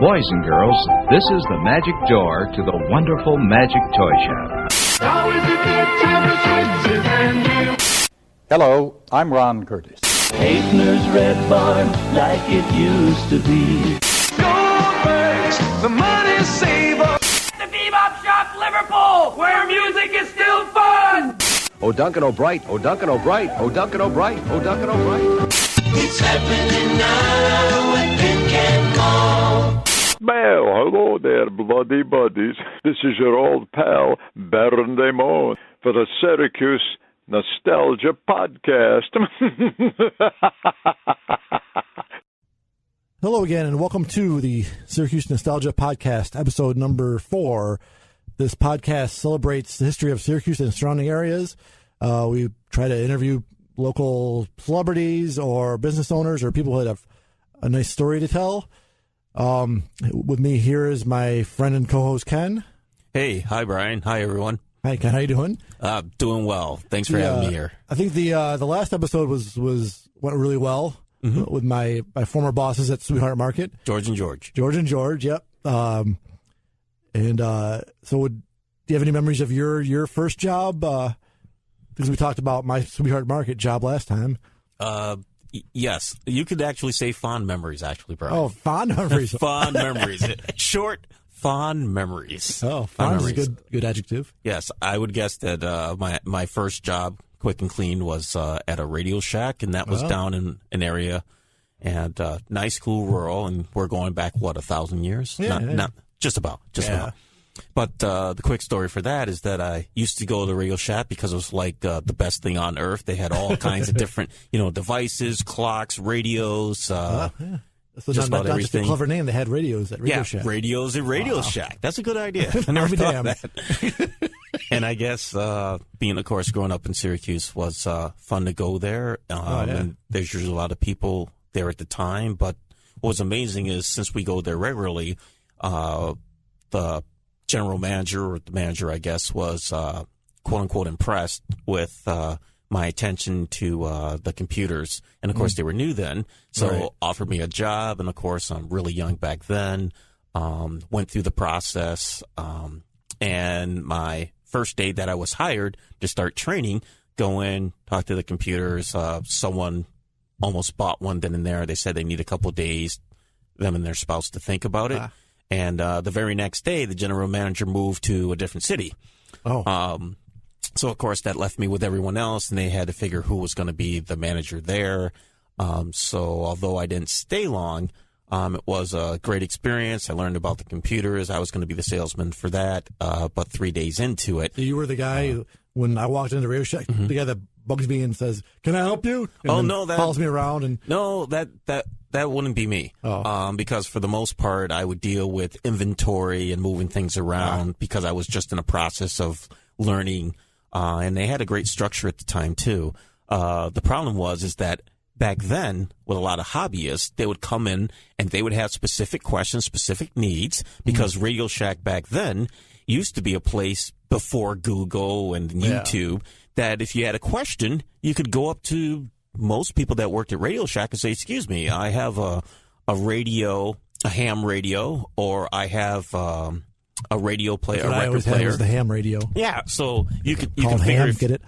Boys and girls, this is the magic door to the wonderful Magic Toy Shop. Hello, I'm Ron Curtis. Hafner's Red Barn, like it used to be. Goldberg's, the money saver. The Bebop Shop, Liverpool, where music is still fun. Oh, Duncan O'Bright, oh, Duncan O'Bright, oh, Duncan O'Bright, oh, Duncan O'Bright. It's happening now at Pincan Mall. Well, hello there, bloody buddies. This is your old pal, Baron Damon, for the Syracuse Nostalgia Podcast. Hello again, and welcome to the Syracuse Nostalgia Podcast, episode number 4. This podcast celebrates the history of Syracuse and surrounding areas. We try to interview local celebrities or business owners or people who have a nice story to tell. With me here is my friend and co-host Ken. Hey, hi Brian. Hi everyone. Hi Ken, how you doing? Doing well. Thanks for having me here. I think the last episode went really well with my former bosses at Sweetheart Market, George and George. Yep. So do you have any memories of your first job? Because we talked about my Sweetheart Market job last time. Yes, you could actually say fond memories, actually, Brian. Oh, fond memories. Fond memories. Short, fond memories. Oh, fond is a good adjective. Yes, I would guess that my first job, quick and clean, was at a Radio Shack, and that was down in an area, and nice, cool, rural, and we're going back, 1,000 years? Yeah, Not just about. But the quick story for that is that I used to go to the Radio Shack because it was like the best thing on earth. They had all kinds of different, devices, clocks, radios, So just about not everything. Just a clever name. They had radios at Radio Shack. Radios at Radio Shack. That's a good idea. I never thought that. And I guess being, of course, growing up in Syracuse was fun to go there. And there's usually a lot of people there at the time. But what was amazing is since we go there regularly, the general manager, or the manager, I guess, was quote-unquote impressed with my attention to the computers. And, of course, they were new then, so offered me a job. And, of course, I'm really young back then, went through the process. And my first day that I was hired to start training, go in, talk to the computers. Someone almost bought one then and there. They said they need a couple of days, them and their spouse, to think about it. And the very next day, the general manager moved to a different city. So, of course, that left me with everyone else, and they had to figure who was going to be the manager there. So, although I didn't stay long, it was a great experience. I learned about the computers. I was going to be the salesman for that, but 3 days into it. You were the guy, when I walked into the Radio Shack, the guy that bugs me and says, "Can I help you?" And that follows me around. And no, that wouldn't be me. Because for the most part, I would deal with inventory and moving things around because I was just in a process of learning. And they had a great structure at the time, too. The problem is that back then, with a lot of hobbyists, they would come in and they would have specific questions, specific needs, because Radio Shack back then used to be a place before Google and YouTube that if you had a question, you could go up to most people that worked at Radio Shack and say, "Excuse me, I have a radio, a ham radio, or I have a radio player, a record player." Was the ham radio. Yeah, so you could Called figure ham, get it?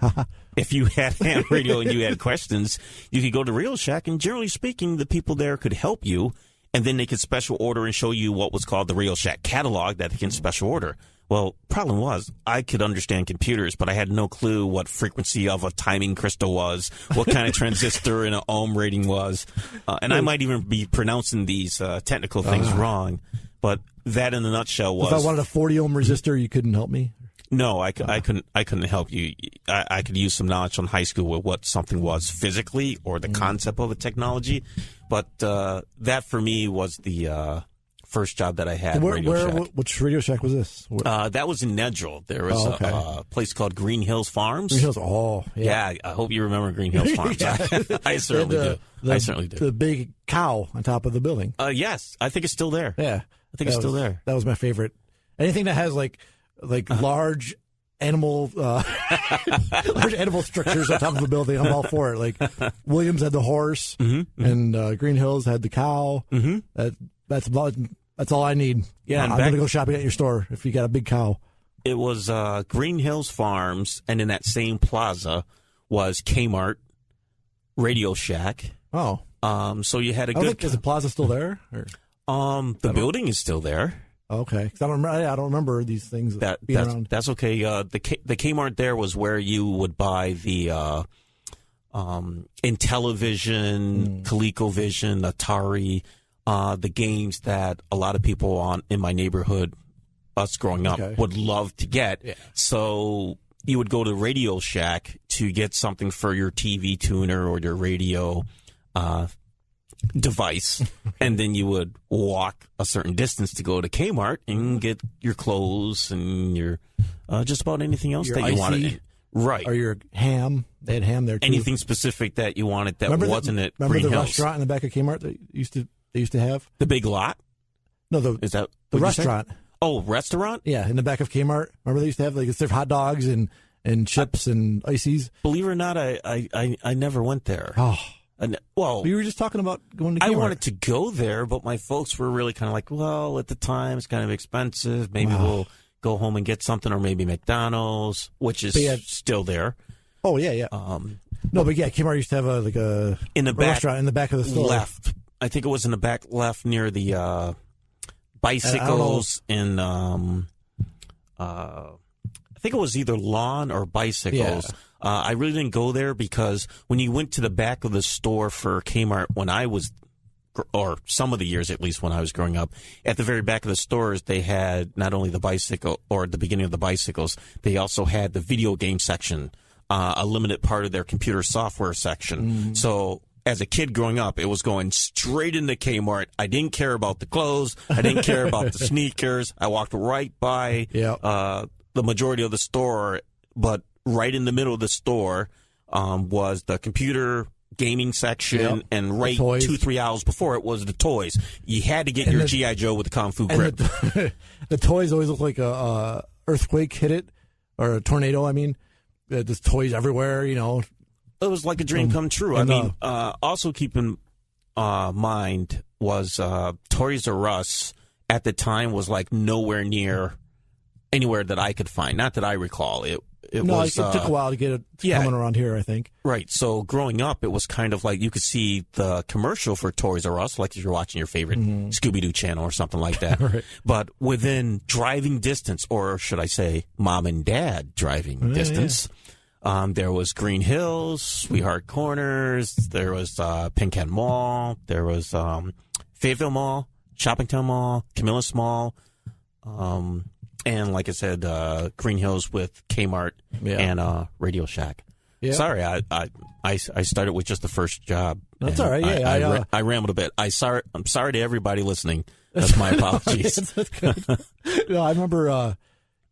if you had ham radio and you had questions, you could go to Radio Shack, and generally speaking, the people there could help you, and then they could special order and show you what was called the Radio Shack catalog that they can special order. Well, problem was, I could understand computers, but I had no clue what frequency of a timing crystal was, what kind of transistor and an ohm rating was, and I might even be pronouncing these technical things wrong. But that, in a nutshell, was. If I wanted a 40 ohm resistor, you couldn't help me. No, I couldn't help you. I could use some knowledge from high school with what something was physically or the concept of a technology, but that for me was the first job that I had. Which Radio Shack was this? That was in Nedrell. There was a place called Green Hills Farms. Green Hills, yeah. I hope you remember Green Hills Farms. I certainly do. I certainly do. The big cow on top of the building. Yes, I think it's still there. Yeah, I think it's still there. That was my favorite. Anything that has like large animal structures on top of a building, I'm all for it. Like Williams had the horse, and Green Hills had the cow. That's about That's all I need. Yeah, I'm going to go shopping at your store if you got a big cow. It was Green Hills Farms, and in that same plaza was Kmart, Radio Shack. Oh. So you had a good... Is the plaza still there? Or? The building is still there. Okay. 'Cause I don't remember these things being around. That's okay. The Kmart there was where you would buy the Intellivision, ColecoVision, Atari, the games that a lot of people in my neighborhood, us growing up, would love to get. Yeah. So you would go to Radio Shack to get something for your TV tuner or your radio device, and then you would walk a certain distance to go to Kmart and get your clothes and your just about anything else that you wanted. Right. Or your ham. They had ham there, too. Anything specific that you wanted that wasn't at Green Hills. Remember the restaurant in the back of Kmart that they used to have? The Big Lot? No, is that the restaurant. Oh, restaurant? Yeah, in the back of Kmart. Remember they used to have serve hot dogs and chips and ices? Believe it or not, I never went there. Oh. Well, we were just talking about going to Kmart. I wanted to go there, but my folks were really kind of like, well, at the time it's kind of expensive. Maybe we'll go home and get something, or maybe McDonald's, which is still there. Oh, yeah. Kmart used to have a restaurant in the back of the store. Left. I think it was in the back left near the bicycles and I think it was either lawn or bicycles. Yeah. I really didn't go there because when you went to the back of the store for Kmart when I was, or some of the years at least when I was growing up, at the very back of the stores they had not only the bicycle, or at the beginning of the bicycles, they also had the video game section, a limited part of their computer software section. So as a kid growing up, it was going straight into Kmart. I didn't care about the clothes. I didn't care about the sneakers. I walked right by the majority of the store, but right in the middle of the store was the computer gaming section, and right 2-3 hours before it was the toys. You had to get your G.I. Joe with the Kung Fu grip. The toys always look like a earthquake hit it, or a tornado, I mean. There's toys everywhere, It was like a dream come true. Also keep in mind was Toys R Us at the time was like nowhere near anywhere that I could find. Not that I recall. It took a while to get it coming around here, I think. Right. So growing up, it was kind of like you could see the commercial for Toys R Us, like if you're watching your favorite Scooby-Doo channel or something like that. Right. But within driving distance, or should I say mom and dad driving distance, there was Green Hills, Sweetheart Corners, there was Pincan Mall, there was Fayetteville Mall, Shoppingtown Mall, Camillus Mall, and like I said, Green Hills with Kmart and Radio Shack. Yeah. Sorry, I started with just the first job. That's all right. Yeah, I rambled a bit. I'm sorry to everybody listening. That's my apologies. That's good. I remember,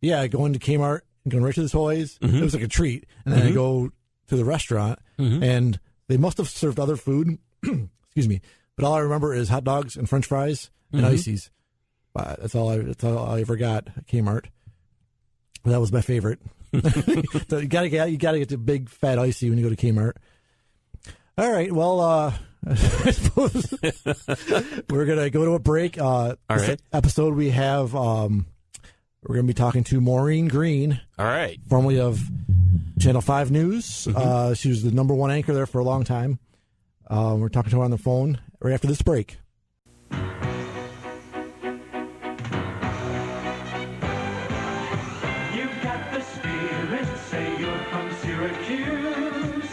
going to Kmart and going right to the toys. It was like a treat. And then I go to the restaurant, and they must have served other food. Excuse me. But all I remember is hot dogs and French fries and ices. That's all I ever got at Kmart. That was my favorite. So you gotta get the big fat icy when you go to Kmart. All right, well, I suppose we're gonna go to a break. All right. Episode we have we're gonna be talking to Maureen Green. All right, formerly of Channel 5 News. She was the #1 anchor there for a long time. We're talking to her on the phone right after this break. Say you're from Syracuse.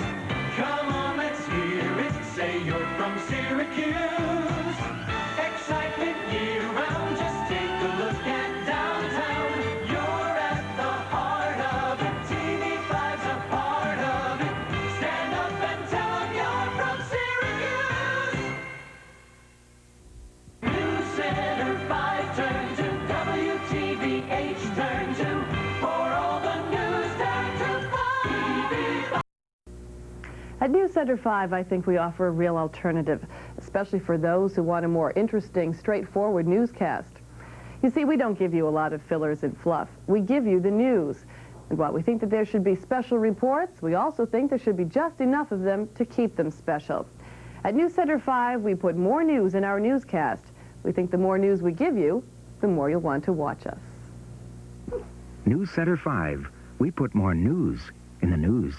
Come on, let's hear it. Say you're from Syracuse. Excitement year round. Just take a look at downtown. You're at the heart of it. TV5's a part of it. Stand up and tell them you're from Syracuse. News Center 5, turn to WTVH, turn to for all the news. At News Center 5, I think we offer a real alternative, especially for those who want a more interesting, straightforward newscast. You see, we don't give you a lot of fillers and fluff. We give you the news. And while we think that there should be special reports, we also think there should be just enough of them to keep them special. At News Center 5, we put more news in our newscast, We think the more news we give you, the more you'll want to watch us. News Center 5. We put more news in the news.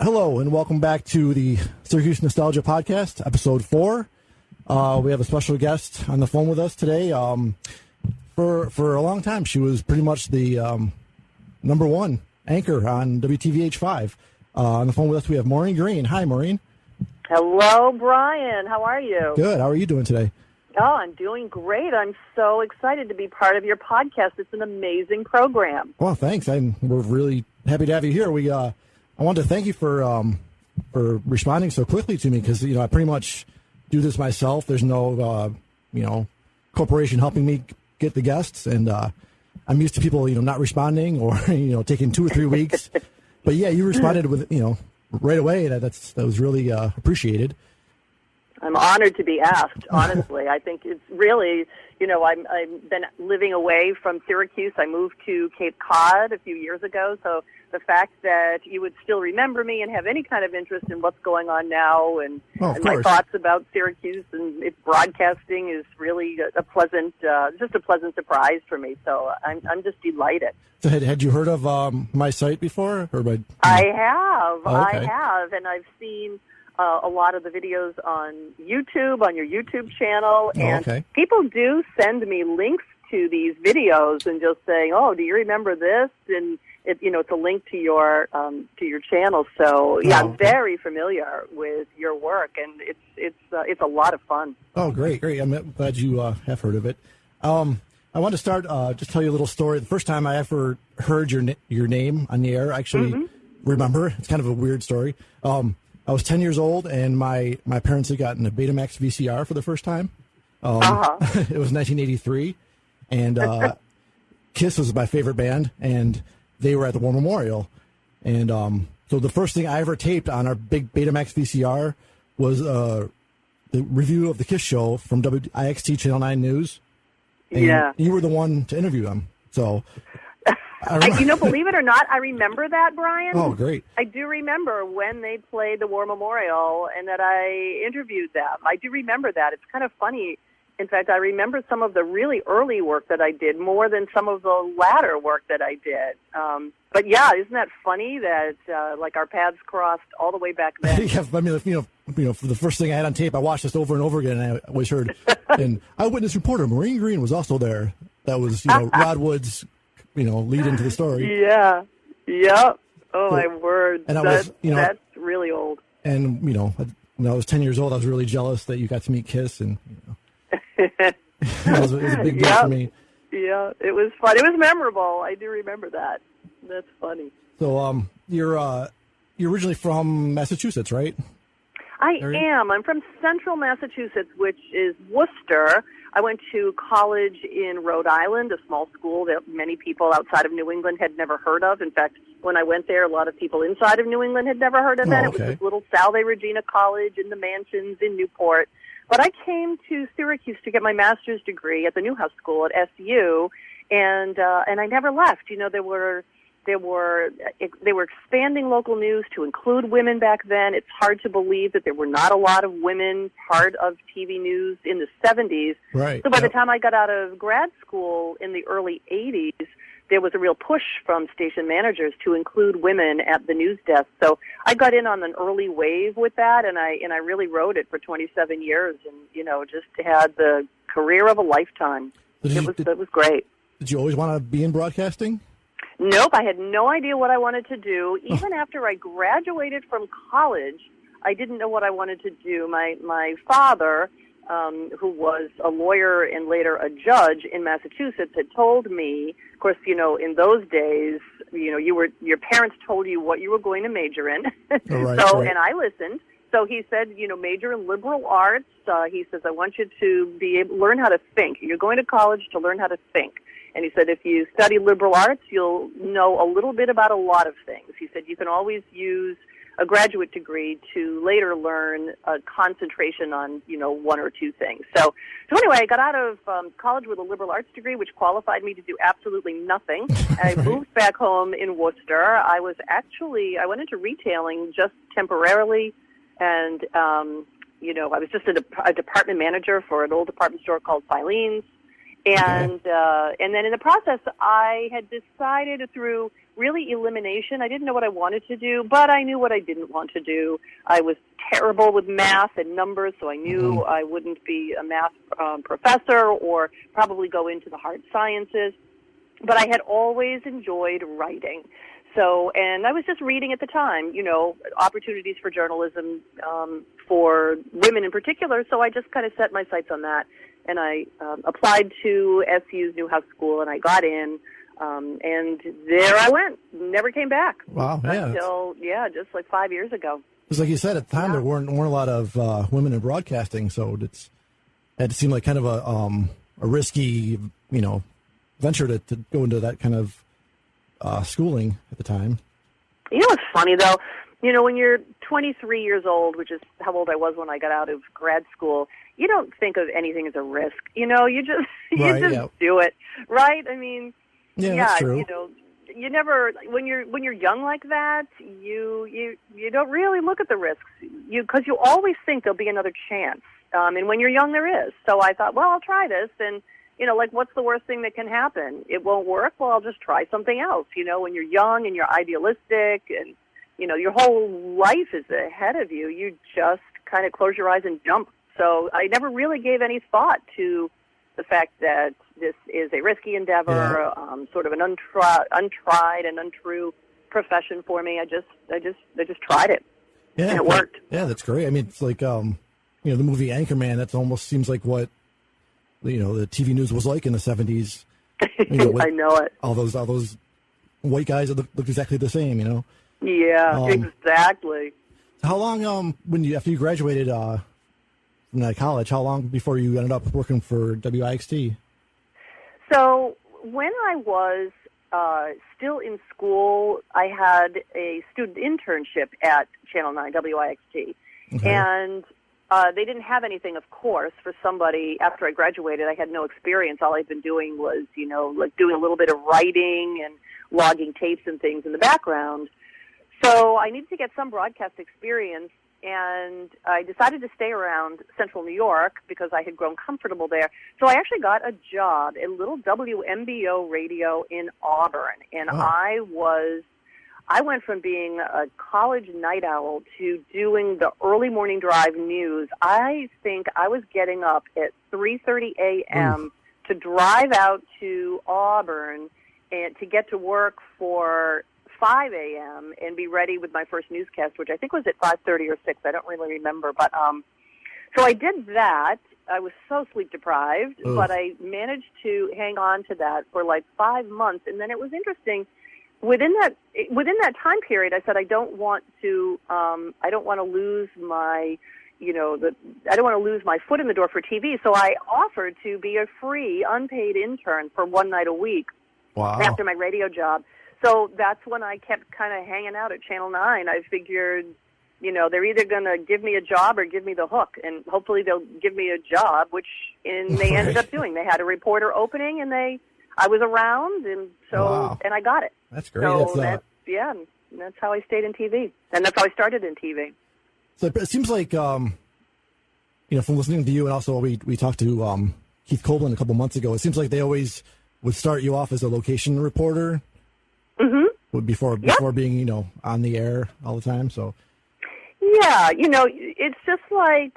Hello, and welcome back to the Syracuse Nostalgia Podcast, Episode 4. We have a special guest on the phone with us today. For a long time, she was pretty much the number one anchor on WTVH 5. On the phone with us, we have Maureen Green. Hi, Maureen. Hello, Brian. How are you? Good. How are you doing today? Oh, I'm doing great. I'm so excited to be part of your podcast. It's an amazing program. Well, thanks. We're really happy to have you here. I wanted to thank you for responding so quickly to me because I pretty much do this myself. There's no corporation helping me get the guests, and I'm used to people not responding or taking 2 or 3 weeks. But yeah, you responded with right away. That was really appreciated. I'm honored to be asked, honestly. I think it's really, I've been living away from Syracuse. I moved to Cape Cod a few years ago, so the fact that you would still remember me and have any kind of interest in what's going on now and my thoughts about Syracuse and its broadcasting is really a pleasant surprise for me. So I'm just delighted. So had you heard of my site before? I have. Oh, okay. I have, and I've seen a lot of the videos on YouTube, on your YouTube channel, and people do send me links to these videos and just saying, "Oh, do you remember this?" And it's a link to your channel. So yeah, I'm very familiar with your work, and it's a lot of fun. Oh, great! I'm glad you have heard of it. I want to start just tell you a little story. The first time I ever heard your name on the air, I actually remember. It's kind of a weird story. I was 10 years old, and my parents had gotten a Betamax VCR for the first time. It was 1983, and Kiss was my favorite band, and they were at the War Memorial. And so the first thing I ever taped on our big Betamax VCR was the review of the Kiss show from WIXT Channel 9 News. And you were the one to interview them. So... believe it or not, I remember that, Brian. Oh, great. I do remember when they played the War Memorial and that I interviewed them. I do remember that. It's kind of funny. In fact, I remember some of the really early work that I did more than some of the latter work that I did. But yeah, isn't that funny that our paths crossed all the way back then? Yeah, I mean, for the first thing I had on tape, I watched this over and over again, and I always heard. And eyewitness reporter Maureen Green was also there. That was Rod Wood's. Lead into the story. Yeah. Yep. Oh, my word. And that's really old. And, when I was 10 years old, I was really jealous that you got to meet Kiss. And, it was a big deal for me. Yeah, it was fun. It was memorable. I do remember that. That's funny. So, you're originally from Massachusetts, right? I am. I'm from central Massachusetts, which is Worcester. I went to college in Rhode Island, a small school that many people outside of New England had never heard of. In fact, when I went there, a lot of people inside of New England had never heard of it. It was this little Salve Regina College in the Mansions in Newport. But I came to Syracuse to get my master's degree at the Newhouse School at SU, and I never left. They were expanding local news to include women back then. It's hard to believe that there were not a lot of women part of TV news in the 70s. Right. So by the time I got out of grad school in the early 80s, there was a real push from station managers to include women at the news desk. So I got in on an early wave with that, and I really rode it for 27 years, and just had the career of a lifetime. It was great. Did you always want to be in broadcasting? Nope, I had no idea what I wanted to do. Even after I graduated from college, I didn't know what I wanted to do. My father, who was a lawyer and later a judge in Massachusetts, had told me, of course, in those days, your parents told you what you were going to major in. Right. And I listened. So he said, major in liberal arts. He says, I want you to learn how to think. You're going to college to learn how to think. And he said, if you study liberal arts, you'll know a little bit about a lot of things. He said, you can always use a graduate degree to later learn a concentration on, one or two things. So anyway, I got out of college with a liberal arts degree, which qualified me to do absolutely nothing. I moved back home in Worcester. I went into retailing just temporarily, and I was just a department manager for an old department store called Filene's. And then in the process, I had decided through really elimination. I didn't know what I wanted to do, but I knew what I didn't want to do. I was terrible with math and numbers, so I knew I wouldn't be a math professor or probably go into the hard sciences. But I had always enjoyed writing. So, and I was just reading at the time, opportunities for journalism for women in particular. So I just kind of set my sights on that. And I applied to SU's Newhouse School, and I got in. And there I went. Never came back. Wow. Yeah. Until, just like 5 years ago. Because like you said, at the time, there weren't a lot of women in broadcasting, so it had to seem like kind of a risky, venture to go into that kind of schooling at the time. It's funny, though. When you're 23 years old, which is how old I was when I got out of grad school, you don't think of anything as a risk. You just do it, right? I mean, that's true. You never, when you're young like that, you don't really look at the risks, because you always think there'll be another chance. And when you're young, there is. So I thought, well, I'll try this, and what's the worst thing that can happen? It won't work. Well, I'll just try something else. When you're young and you're idealistic, and your whole life is ahead of you, you just kind of close your eyes and jump. So I never really gave any thought to the fact that this is a risky endeavor, sort of an untried and untrue profession for me. I just tried it, and it worked. Yeah, that's great. I mean, it's like the movie Anchorman. That almost seems like what the TV news was like in the 70s. I know it. All those white guys that look exactly the same. Yeah, exactly. How long after you graduated from college? How long before you ended up working for WIXT? So when I was still in school, I had a student internship at Channel 9 WIXT, and they didn't have anything, of course, for somebody after I graduated. I had no experience. All I'd been doing was, like doing a little bit of writing and logging tapes and things in the background. So I needed to get some broadcast experience, and I decided to stay around Central New York because I had grown comfortable there. So I actually got a job at little WMBO radio in Auburn, and I went from being a college night owl to doing the early morning drive news. I think I was getting up at 3:30 a.m. to drive out to Auburn and to get to work for 5 a.m. and be ready with my first newscast, which I think was at 5:30 or 6. I don't really remember. But so I did that. I was so sleep deprived, but I managed to hang on to that for like 5 months. And then it was interesting. Within that time period, I said I don't want to lose my I don't want to lose my foot in the door for TV. So I offered to be a free, unpaid intern for one night a week after my radio job. So that's when I kept kind of hanging out at Channel 9. I figured, they're either going to give me a job or give me the hook, and hopefully they'll give me a job, which they ended up doing. They had a reporter opening, and I was around, and so and I got it. That's great. So that's how I stayed in TV, and that's how I started in TV. So it seems like, from listening to you, and also we talked to Keith Copeland a couple months ago, it seems like they always would start you off as a location reporter. Before being, on the air all the time. So yeah, it's just like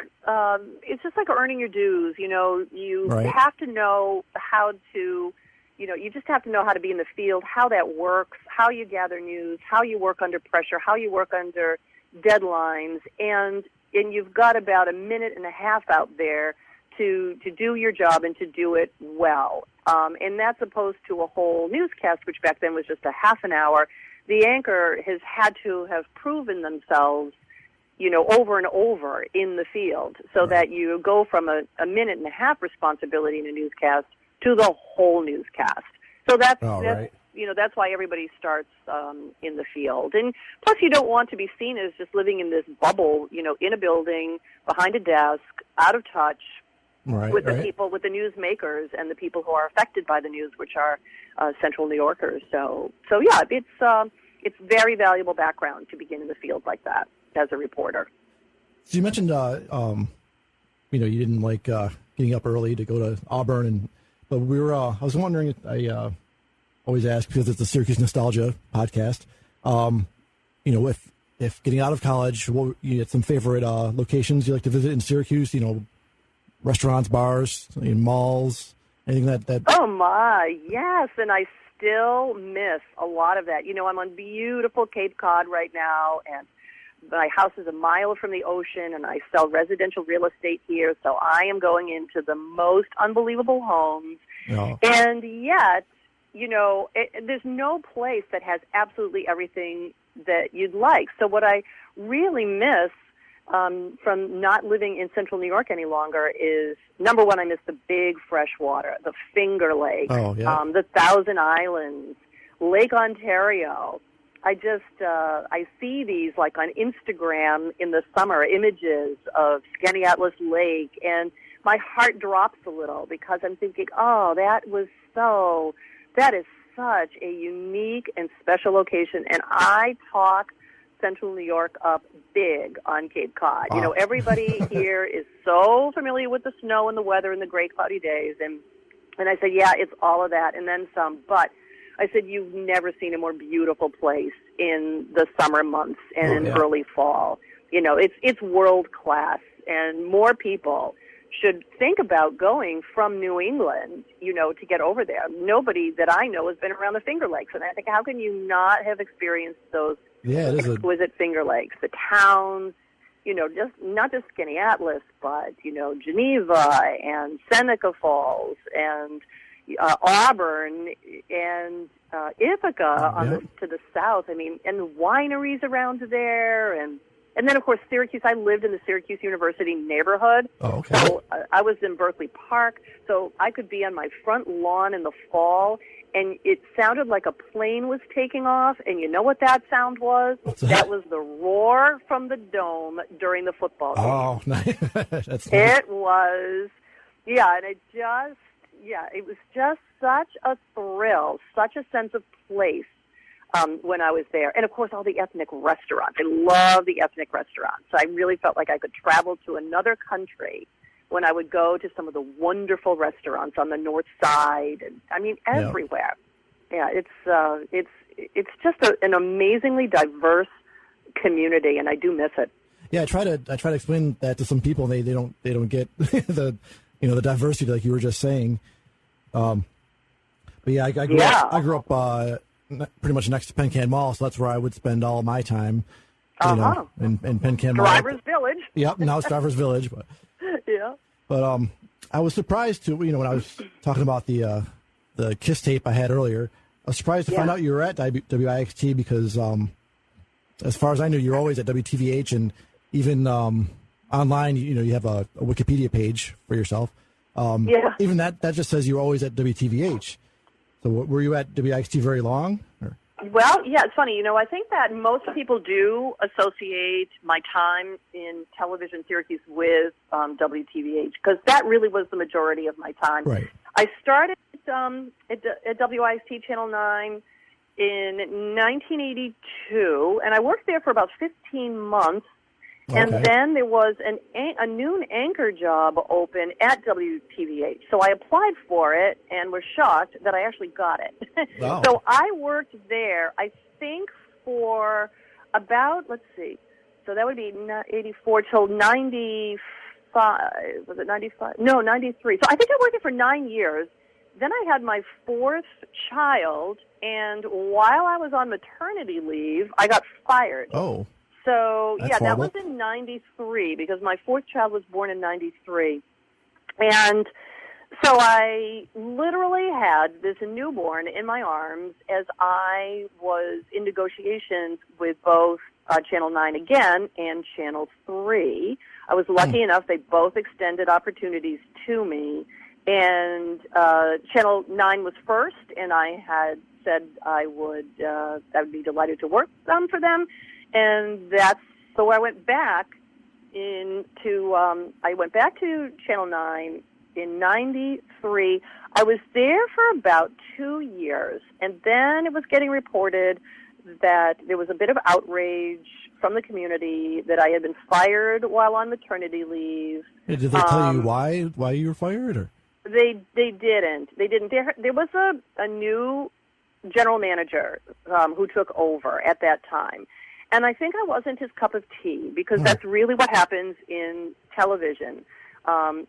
earning your dues. You have to know how to, you just have to know how to be in the field, how that works, how you gather news, how you work under pressure, how you work under deadlines, and you've got about a minute and a half out there to do your job and to do it well. And that's opposed to a whole newscast, which back then was just a half an hour. The anchor has had to have proven themselves, over and over in the field, so that you go from a minute and a half responsibility in a newscast to the whole newscast. So that's why everybody starts in the field. And plus, you don't want to be seen as just living in this bubble, in a building, behind a desk, out of touch, with the people, with the news makers and the people who are affected by the news, which are Central New Yorkers. So yeah, it's very valuable background to begin in the field like that as a reporter. So you mentioned, you didn't like getting up early to go to Auburn, but I was wondering, I always ask because it's the Syracuse Nostalgia Podcast, if getting out of college, you had some favorite locations you like to visit in Syracuse, restaurants, bars, malls, anything that... Oh, my, yes, and I still miss a lot of that. I'm on beautiful Cape Cod right now, and my house is a mile from the ocean, and I sell residential real estate here, so I am going into the most unbelievable homes. Oh. And yet, there's no place that has absolutely everything that you'd like. So what I really miss from not living in central New York any longer is, number one, I miss the big fresh water, the Finger Lakes, the Thousand Islands, Lake Ontario. I see these like on Instagram in the summer, images of Skaneateles Lake, and my heart drops a little because I'm thinking, that is such a unique and special location, and I talk Central New York up big on Cape Cod. Everybody here is so familiar with the snow and the weather and the gray cloudy days, and I said, yeah, it's all of that and then some, but I said, you've never seen a more beautiful place in the summer months and in early fall. It's world class, and more people should think about going from New England, to get over there. Nobody that I know has been around the Finger Lakes, and I think, how can you not have experienced those exquisite Finger Lakes? The towns, just not just Skaneateles, but, Geneva and Seneca Falls and Auburn and Ithaca to the south. I mean, and the wineries around there, and then of course Syracuse. I lived in the Syracuse University neighborhood. Oh, okay. So I was in Berkeley Park, so I could be on my front lawn in the fall, and it sounded like a plane was taking off. And you know what that sound was? That was the roar from the dome during the football game. Oh, nice. That's nice. It was, and it was just such a thrill, such a sense of place when I was there. And, of course, all the ethnic restaurants. I love the ethnic restaurants. So I really felt like I could travel to another country when I would go to some of the wonderful restaurants on the north side. And, I mean, everywhere. Yeah, it's just an amazingly diverse community, and I do miss it. Yeah, I try to explain that to some people, and they don't get the diversity like you were just saying. But yeah, I grew up pretty much next to Pencan Mall, so that's where I would spend all my time. In Pencan Mall. Drivers Village. Yep, now it's Drivers Village. But, yeah. But I was surprised to when I was talking about the Kiss tape I had earlier. I was surprised to find out you were at WIXT because as far as I knew, you're always at WTVH, and even online, you have a Wikipedia page for yourself. Even that just says you're always at WTVH. So were you at WIXT very long? Or? Well, yeah, it's funny. I think that most people do associate my time in television Syracuse with WTVH, because that really was the majority of my time. Right. I started at WIXT Channel 9 in 1982, and I worked there for about 15 months. And then there was a noon anchor job open at WTVH. So I applied for it and was shocked that I actually got it. Wow. So I worked there, I think, for about, so that would be 84 till 95. Was it 95? No, 93. So I think I worked there for 9 years. Then I had my fourth child, and while I was on maternity leave, I got fired. Oh. So, That's that horrible. was in 93, because my fourth child was born in 93. And so I literally had this newborn in my arms as I was in negotiations with both Channel 9 again and Channel 3. I was lucky enough, they both extended opportunities to me. And Channel 9 was first, and I had said I would be delighted to work for them. And so I went back I went back to Channel 9 in 93. I was there for about 2 years, and then it was getting reported that there was a bit of outrage from the community that I had been fired while on maternity leave. Did they tell you why you were fired? Or? They didn't. There was a new general manager who took over at that time. And I think I wasn't his cup of tea, because that's really what happens in television.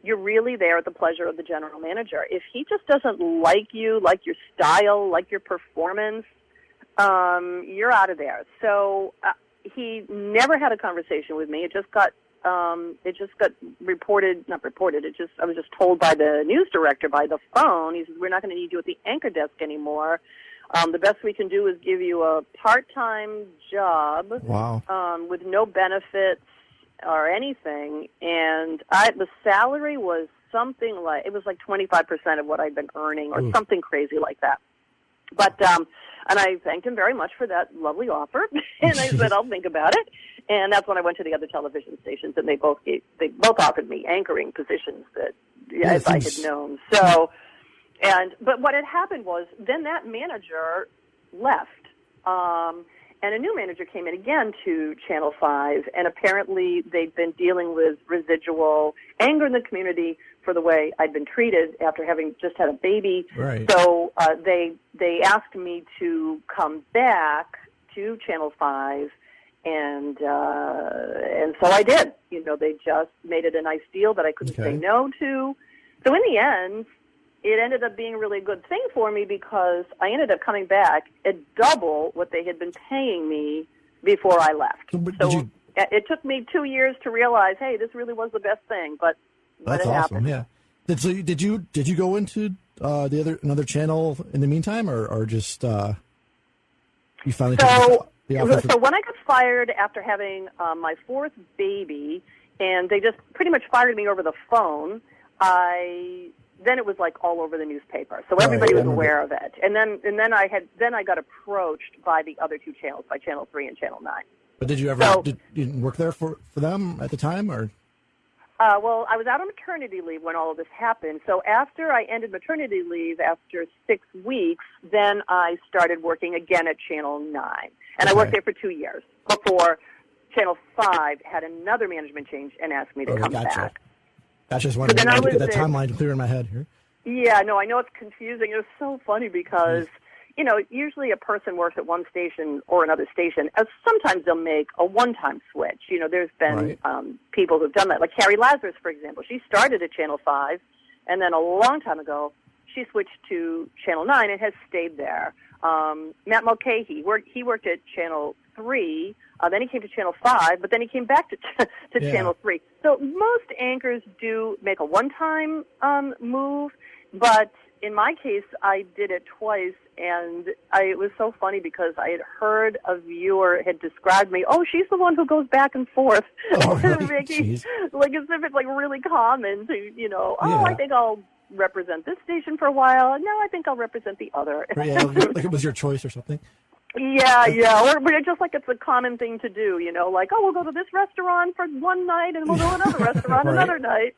You're really there at the pleasure of the general manager. If he just doesn't like you, like your style, like your performance, you're out of there. So he never had a conversation with me. It just got reported, not reported, I was just told by the news director by the phone. He says, we're not going to need you at the anchor desk anymore. The best we can do is give you a part-time job. Wow. With no benefits or anything. And the salary was something like, it was like 25% of what I'd been earning or something crazy like that. But, and I thanked him very much for that lovely offer. And I said, I'll think about it. And that's when I went to the other television stations, and they both offered me anchoring positions that if I had known. So, but what had happened was then that manager left, and a new manager came in again to Channel 5, and apparently they'd been dealing with residual anger in the community for the way I'd been treated after having just had a baby. Right. So they asked me to come back to Channel 5, and so I did. You know, they just made it a nice deal that I couldn't say no to. So in the end, it ended up being a really good thing for me, because I ended up coming back at double what they had been paying me before I left. So it took me 2 years to realize, hey, this really was the best thing. But that's it awesome. happened. Yeah. Did you go into another channel in the meantime, or just you finally? So when I got fired after having my fourth baby, and they just pretty much fired me over the phone, then it was like all over the newspaper. So everybody was aware of it. And then I got approached by the other two channels, by Channel 3 and Channel 9. But did you ever did you work there for them at the time, or? Well, I was out on maternity leave when all of this happened. So after I ended maternity leave, after 6 weeks, then I started working again at Channel 9. And I worked there for 2 years before Channel 5 had another management change and asked me to come back. That's just one. So I get that timeline clear in my head here. Yeah, no, I know it's confusing. It was so funny because, you know, usually a person works at one station or another station. Sometimes they'll make a one-time switch. You know, there's been people who've done that. Like Carrie Lazarus, for example. She started at Channel 5, and then a long time ago, she switched to Channel 9 and has stayed there. Matt Mulcahy, he worked at Channel 3, then he came to Channel 5, but then he came back to Channel 3. So most anchors do make a one-time move, but in my case, I did it twice, and it was so funny because I had heard a viewer had described me, oh, she's the one who goes back and forth, like as if it's like really common to, you know, I think I'll represent this station for a while, and now I think I'll represent the other. Like it was your choice or something. Yeah, or just like it's a common thing to do, you know, like, oh, we'll go to this restaurant for one night, and we'll go to another restaurant another night.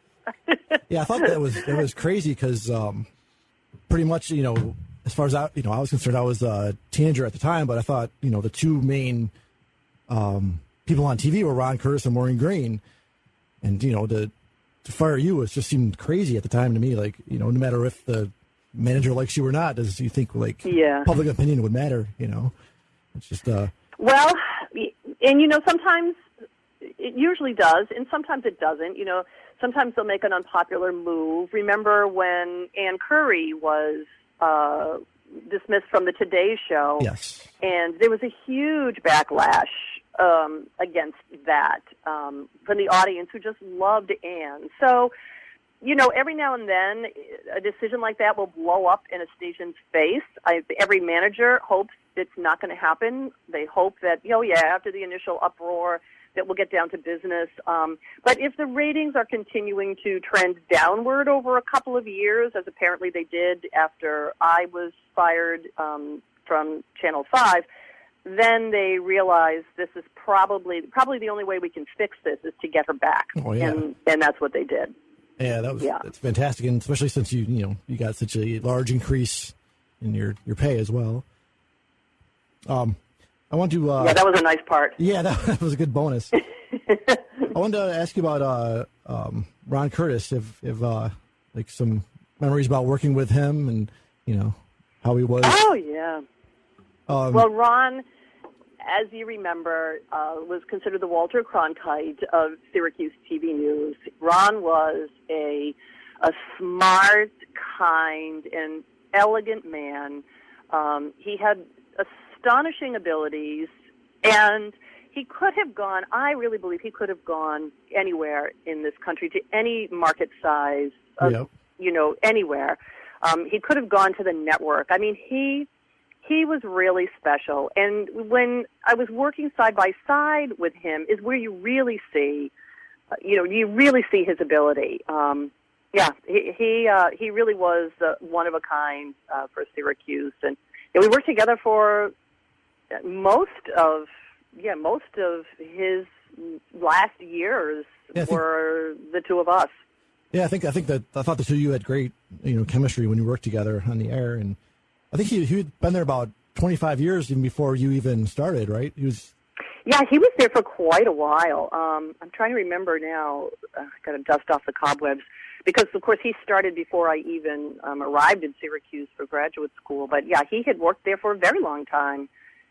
Yeah, I thought that was crazy because pretty much, you know, as far as I was concerned, I was a teenager at the time, but I thought, you know, the two main people on TV were Ron Curtis and Maureen Green, and you know, to fire you just seemed crazy at the time to me. Like, you know, no matter if the manager likes you or not, does you think like public opinion would matter? You know, it's just well, and you know, sometimes it usually does, and sometimes it doesn't. You know, sometimes they'll make an unpopular move. Remember when Ann Curry was dismissed from the Today Show? Yes, and there was a huge backlash against that from the audience who just loved Ann. So, you know, every now and then a decision like that will blow up in a station's face. Every manager hopes it's not going to happen. They hope that, after the initial uproar, that we'll get down to business. But if the ratings are continuing to trend downward over a couple of years, as apparently they did after I was fired from Channel 5, then they realize this is probably the only way we can fix this is to get her back. Oh, yeah. And that's what they did. Yeah, that's fantastic, and especially since you got such a large increase in your pay as well. I want to. Yeah, that was a nice part. Yeah, that was a good bonus. I wanted to ask you about Ron Curtis. If like some memories about working with him and how he was. Oh yeah. Well, Ron, as you remember, was considered the Walter Cronkite of Syracuse TV news. Ron was a smart, kind, and elegant man. He had astonishing abilities, and he could have gone, I really believe he could have gone anywhere in this country, to any market size, anywhere. He could have gone to the network. I mean, he was really special. And when I was working side by side with him is where you really see, you really see his ability. He really was one of a kind for Syracuse. And we worked together for most of his last years were the two of us. Yeah, I thought the two of you had great, chemistry when you worked together on the air, and I think he'd been there about 25 years even before you even started, right? He was there for quite a while. I'm trying to remember now. I got to dust off the cobwebs because, of course, he started before I even arrived in Syracuse for graduate school. But yeah, he had worked there for a very long time.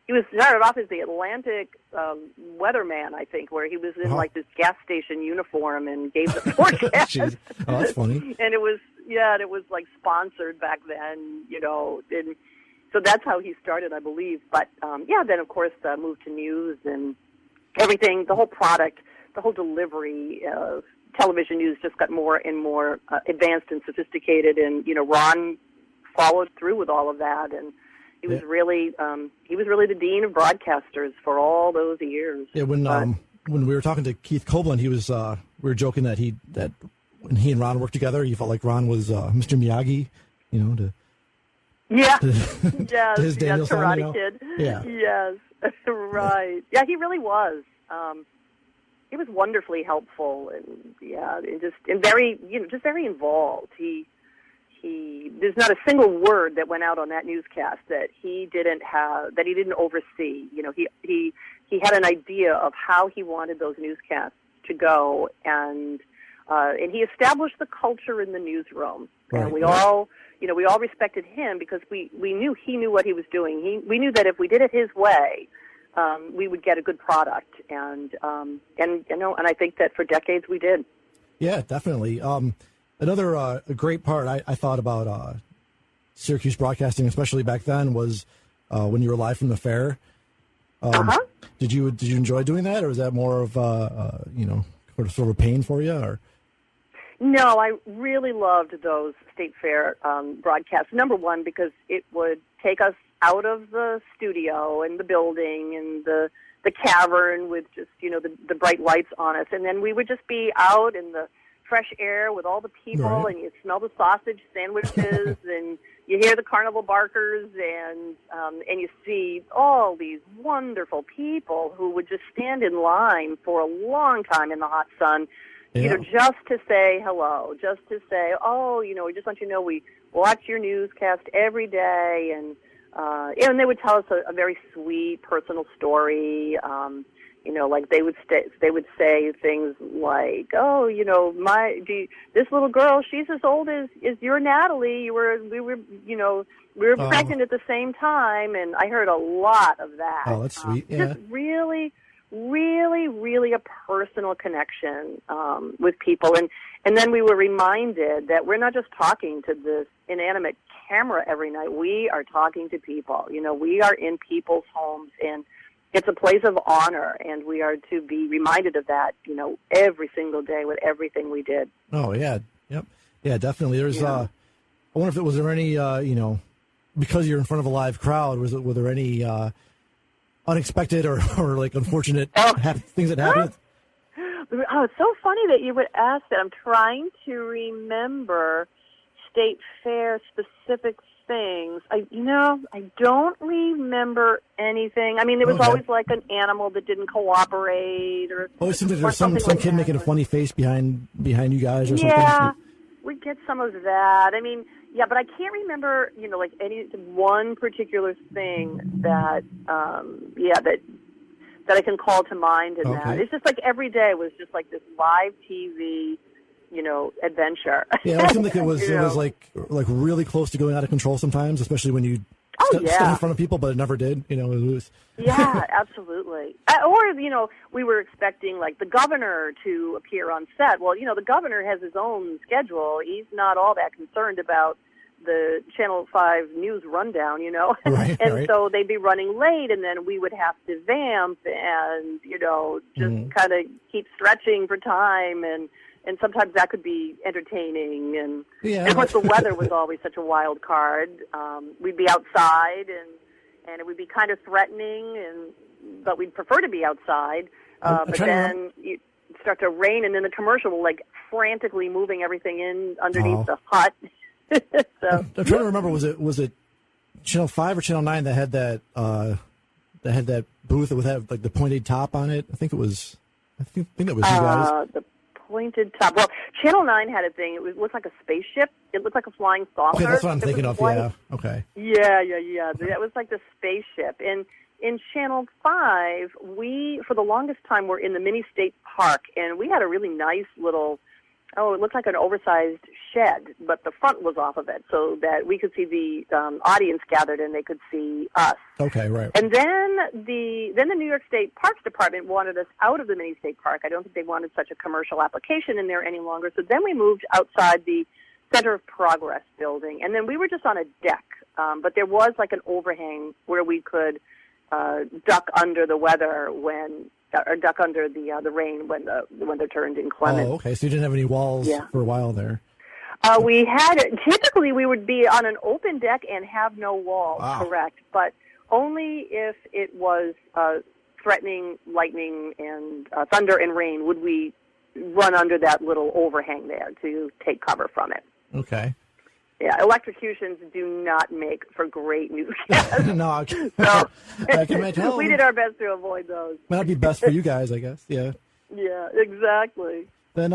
He was started off as the Atlantic weatherman, I think, where he was in like this gas station uniform and gave the forecast. Oh, that's funny. And it was like sponsored back then, and so that's how he started, I believe. But then of course moved to news and everything. The whole product, the whole delivery of television news just got more and more advanced and sophisticated. And Ron followed through with all of that, and he was really the dean of broadcasters for all those years. Yeah, when we were talking to Keith Copeland, he was we were joking that when he and Ron worked together, he felt like Ron was Mr. Miyagi, to his Daniel Karate Kid. Yeah. Yes, right. Yeah, he really was. He was wonderfully helpful and very very involved. There's not a single word that went out on that newscast that he didn't oversee. He had an idea of how he wanted those newscasts to go, and he established the culture in the newsroom. Right. And we all respected him because we knew he knew what he was doing. We knew that if we did it his way, we would get a good product, and I think that for decades we did. Yeah, definitely. Another a great part I thought about Syracuse broadcasting, especially back then, was when you were live from the fair. Did you enjoy doing that, or was that more of sort of a pain for you? Or no, I really loved those state fair broadcasts. Number one, because it would take us out of the studio and the building and the cavern with just the bright lights on us, and then we would just be out in the fresh air with all the people, right. And you smell the sausage sandwiches, and you hear the carnival barkers, and you see all these wonderful people who would just stand in line for a long time in the hot sun, just to say hello, just to say, we just want you to know we watch your newscast every day, and they would tell us a very sweet personal story. Like they would say things like, this little girl, she's as old as your Natalie. We were pregnant at the same time, and I heard a lot of that. Oh, that's sweet. Yeah. Just really, really, really a personal connection with people, and then we were reminded that we're not just talking to this inanimate camera every night. We are talking to people. We are in people's homes, and it's a place of honor, and we are to be reminded of that, every single day with everything we did. Oh, yeah. Yep. Yeah, definitely. There's, I wonder if was there any, because you're in front of a live crowd, were there any unexpected or like unfortunate things that happened? Oh, it's so funny that you would ask that. I'm trying to remember state fair specific things. I don't remember anything. I mean, there was always like an animal that didn't cooperate, or there's some kid making a funny face behind you guys or something. Yeah, we get some of that. I mean, but I can't remember, like any one particular thing that that I can call to mind in Okay. that. It's just like every day was just like this live TV, adventure. Yeah, it seemed like it was like really close to going out of control sometimes, especially when you stood in front of people, but it never did. It was. Yeah, absolutely. Or, we were expecting, like, the governor to appear on set. Well, the governor has his own schedule. He's not all that concerned about the Channel 5 news rundown, Right, and right. so they'd be running late, and then we would have to vamp and, just kind of keep stretching for time, and sometimes that could be entertaining, and of course the weather was always such a wild card. We'd be outside, and it would be kind of threatening, but we'd prefer to be outside, but then it start to rain, and then the commercial will, like, frantically moving everything in underneath the hut. So, I'm trying to remember, was it Channel 5 or Channel 9 that had that booth that would have like the pointed top on it? I think that was you guys. The pointed top. Well, Channel 9 had a thing. It looked like a spaceship. It looked like a flying saucer. Okay, that's what I'm thinking of. Yeah. Okay. Yeah. That was like the spaceship. And in Channel 5, we, for the longest time, were in the mini state park, and we had a really nice little. It looked like an oversized shed, but the front was off of it so that we could see the audience gathered and they could see us. Okay, right. And then the New York State Parks Department wanted us out of the mini state park. I don't think they wanted such a commercial application in there any longer. So then we moved outside the Center of Progress building, and then we were just on a deck. But there was like an overhang where we could duck under the weather or duck under the rain when the weather turned inclement. Oh, okay. So you didn't have any walls for a while there. We had, typically we would be on an open deck and have no walls, correct, but only if it was threatening lightning and thunder and rain would we run under that little overhang there to take cover from it. Okay. Yeah, electrocutions do not make for great newscasts. No, I can imagine. We did our best to avoid those. That'd be best for you guys, I guess. Yeah. Yeah, exactly. Then,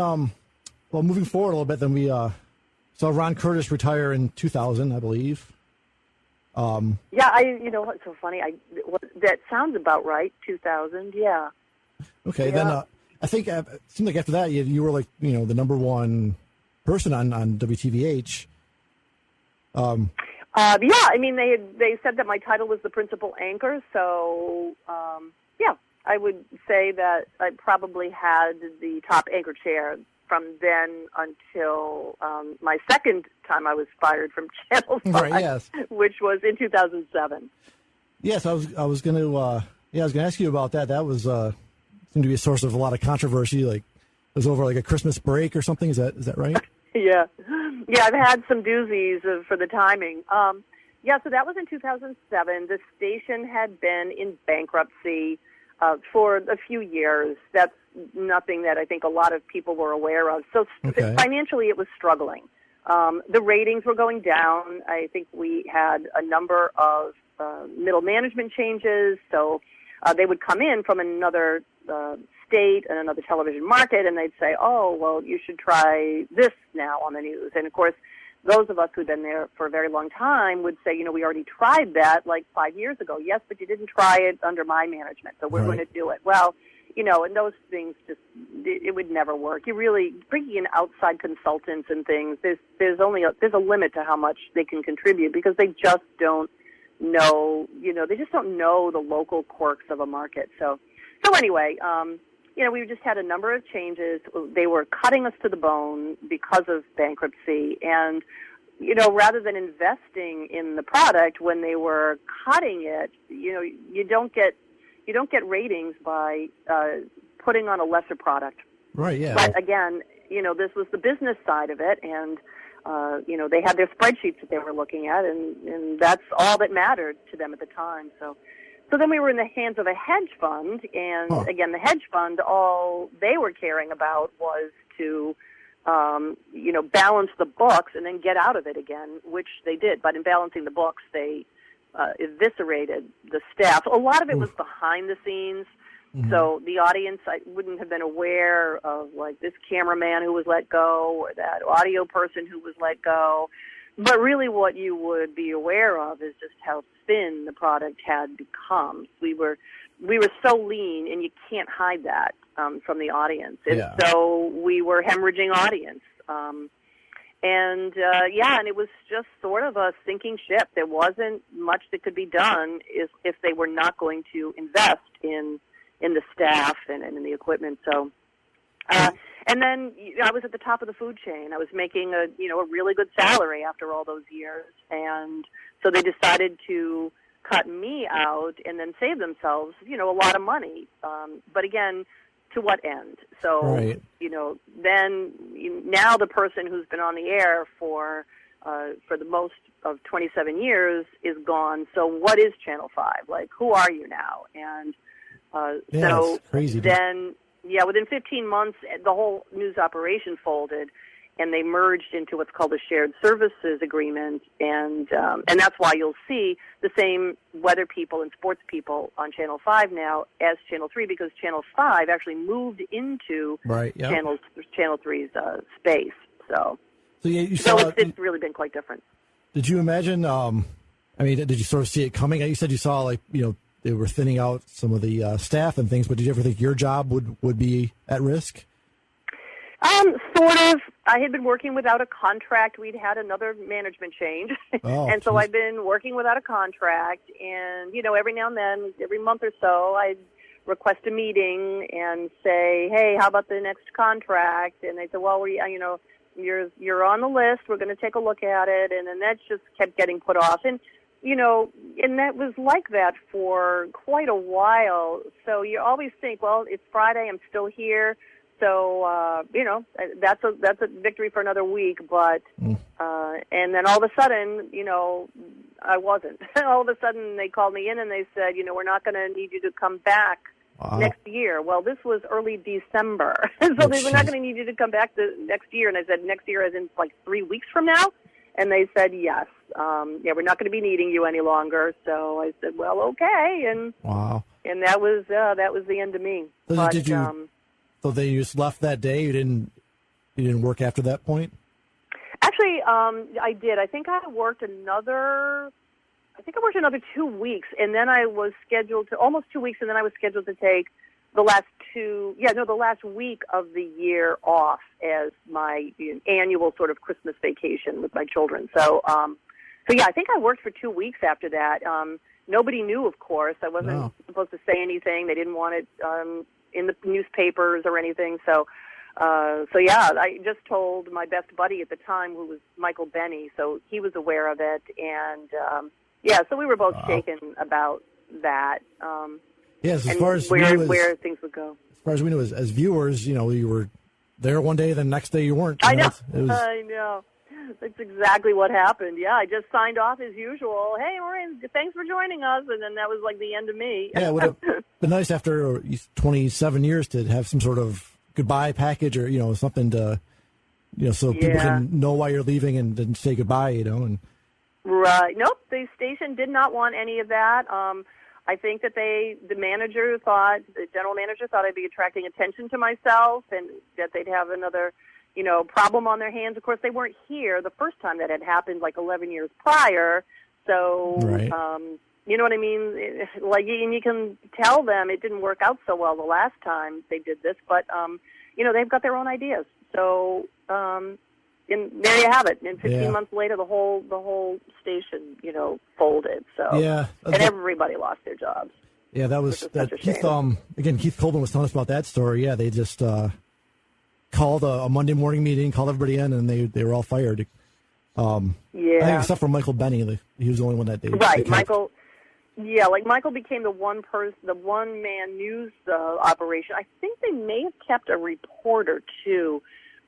moving forward a little bit, then we saw Ron Curtis retire in 2000, I believe. Yeah, what's so funny? That sounds about right. 2000, yeah. Okay, then I think it seemed like after that you were like the number one person on WTVH. I mean, they said that my title was the principal anchor, so I would say that I probably had the top anchor chair from then until my second time I was fired from Channel 5, right, yes. which was in 2007. Yes, I was going to ask you about that. That was seemed to be a source of a lot of controversy. Like it was over like a Christmas break or something. Is that right? Yeah, I've had some doozies for the timing. So that was in 2007. The station had been in bankruptcy for a few years. That's nothing that I think a lot of people were aware of. So financially it was struggling. The ratings were going down. I think we had a number of middle management changes. So they would come in from another state and another television market, and they'd say, oh, well, you should try this now on the news. And, of course, those of us who'd been there for a very long time would say, we already tried that like 5 years ago. Yes, but you didn't try it under my management, so we're going to do it. Well, and those things it would never work. You really, bringing in outside consultants and things, there's a limit to how much they can contribute because they just don't know, they just don't know the local quirks of a market. So anyway, we just had a number of changes. They were cutting us to the bone because of bankruptcy. And, rather than investing in the product when they were cutting it, you don't get ratings by putting on a lesser product. Right, yeah. But again, this was the business side of it. And, they had their spreadsheets that they were looking at, and that's all that mattered to them at the time. So then we were in the hands of a hedge fund, and again, the hedge fund, all they were caring about was to, balance the books and then get out of it again, which they did. But in balancing the books, they eviscerated the staff. A lot of it was behind the scenes, so the audience wouldn't have been aware of, like, this cameraman who was let go or that audio person who was let go. But really what you would be aware of is just how thin the product had become. We were so lean, and you can't hide that from the audience. And so we were hemorrhaging audience. And it was just sort of a sinking ship. There wasn't much that could be done if they were not going to invest in the staff and in the equipment. So, and then I was at the top of the food chain. I was making a really good salary after all those years, and so they decided to cut me out and then save themselves, a lot of money. But again, to what end? So, right. Then now the person who's been on the air for the most of 27 years is gone. So what is Channel 5? Like, who are you now? And so crazy, then, within 15 months, the whole news operation folded, and they merged into what's called a shared services agreement, and that's why you'll see the same weather people and sports people on Channel 5 now as Channel 3, because Channel 5 actually moved into Channel 3's space. So it's really been quite different. Did you imagine, did you sort of see it coming? You said you saw, they were thinning out some of the staff and things, but did you ever think your job would be at risk? Sort of. I had been working without a contract. We'd had another management change. And so I'd been working without a contract. And, every now and then, every month or so, I'd request a meeting and say, hey, how about the next contract? And they said, well, you're on the list. We're going to take a look at it. And then that just kept getting put off. And, and that was like that for quite a while. So you always think, well, it's Friday. I'm still here. So, that's a victory for another week, but, and then all of a sudden, I wasn't. All of a sudden they called me in and they said, we're not going to need you to come back next year. Well, this was early December. So they were not going to need you to come back the next year. And I said, next year as in 3 weeks from now? And they said, yes. We're not going to be needing you any longer. So I said, well, okay. And, and that was the end of me. So so they just left that day? You didn't work after that point? Actually, I did. I think I worked another 2 weeks, and then I was scheduled to almost 2 weeks, and then I was scheduled to take the last week of the year off as my annual sort of Christmas vacation with my children. So I think I worked for 2 weeks after that. Nobody knew, of course. I wasn't supposed to say anything. They didn't want it in the newspapers or anything. So I just told my best buddy at the time, who was Michael Benny, so he was aware of it. And, so we were both shaken about that. Yes, as far as where things would go. As far as we know, as viewers, you were there one day, the next day you weren't. I know. I know. That's exactly what happened. Yeah, I just signed off as usual. Hey, Maureen, thanks for joining us. And then that was like the end of me. Yeah, it would have been nice after 27 years to have some sort of goodbye package or, something to, so people can know why you're leaving and then say goodbye, and. Right. Nope, the station did not want any of that. I think that the general manager thought I'd be attracting attention to myself and that they'd have another problem on their hands. Of course, they weren't here the first time that had happened, 11 years prior. So, right. You know what I mean? And you can tell them it didn't work out so well the last time they did this, but, they've got their own ideas. So, and there you have it. And 15 months later, the whole station, folded. So, and everybody lost their jobs. Yeah, that was that. Keith Colvin was telling us about that story. Yeah, they just called a Monday morning meeting, called everybody in, and they were all fired. I think except for Michael Benny, he was the only one that they Michael. Yeah, Michael became the one man news operation. I think they may have kept a reporter too.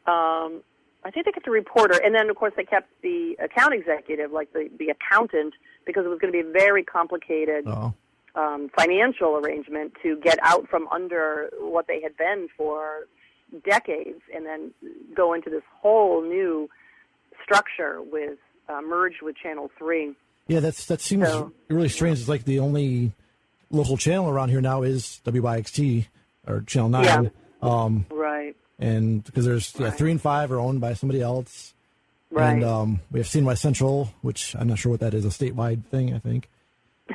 I think they kept a reporter, and then of course they kept the account executive, the accountant, because it was going to be a very complicated financial arrangement to get out from under what they had been for decades, and then go into this whole new structure with merged with Channel 3. Yeah, that seems really strange. It's like the only local channel around here now is WYXT or Channel 9. Yeah. Right. And because there's 3 and 5 are owned by somebody else. Right. And we have CNY Central, which I'm not sure what that is, a statewide thing, I think.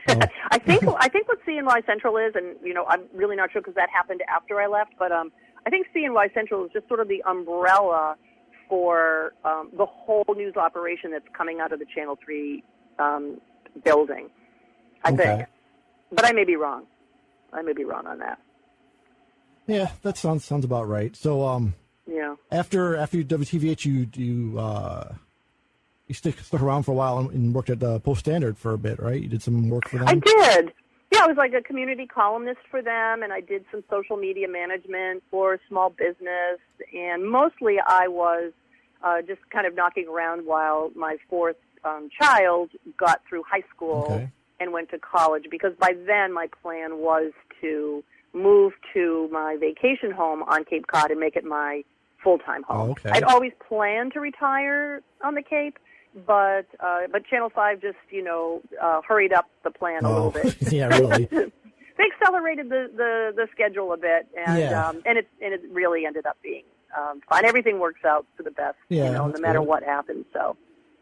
I think what CNY Central is, and I'm really not sure because that happened after I left, but I think CNY Central is just sort of the umbrella for the whole news operation that's coming out of the Channel 3 building, I think. But I may be wrong. I may be wrong on that. Yeah, that sounds about right. So, yeah. After WTVH, you stuck around for a while and worked at the Post Standard for a bit, right? You did some work for them? I did. Yeah, I was like a community columnist for them, and I did some social media management for small business, and mostly I was just kind of knocking around while my fourth child got through high school and went to college, because by then my plan was to move to my vacation home on Cape Cod and make it my full-time home. I'd always planned to retire on the Cape, but Channel 5 just, hurried up the plan a little bit. Yeah, really. They accelerated the schedule a bit, and it really ended up being fine. Everything works out for the best, no matter what happens. So.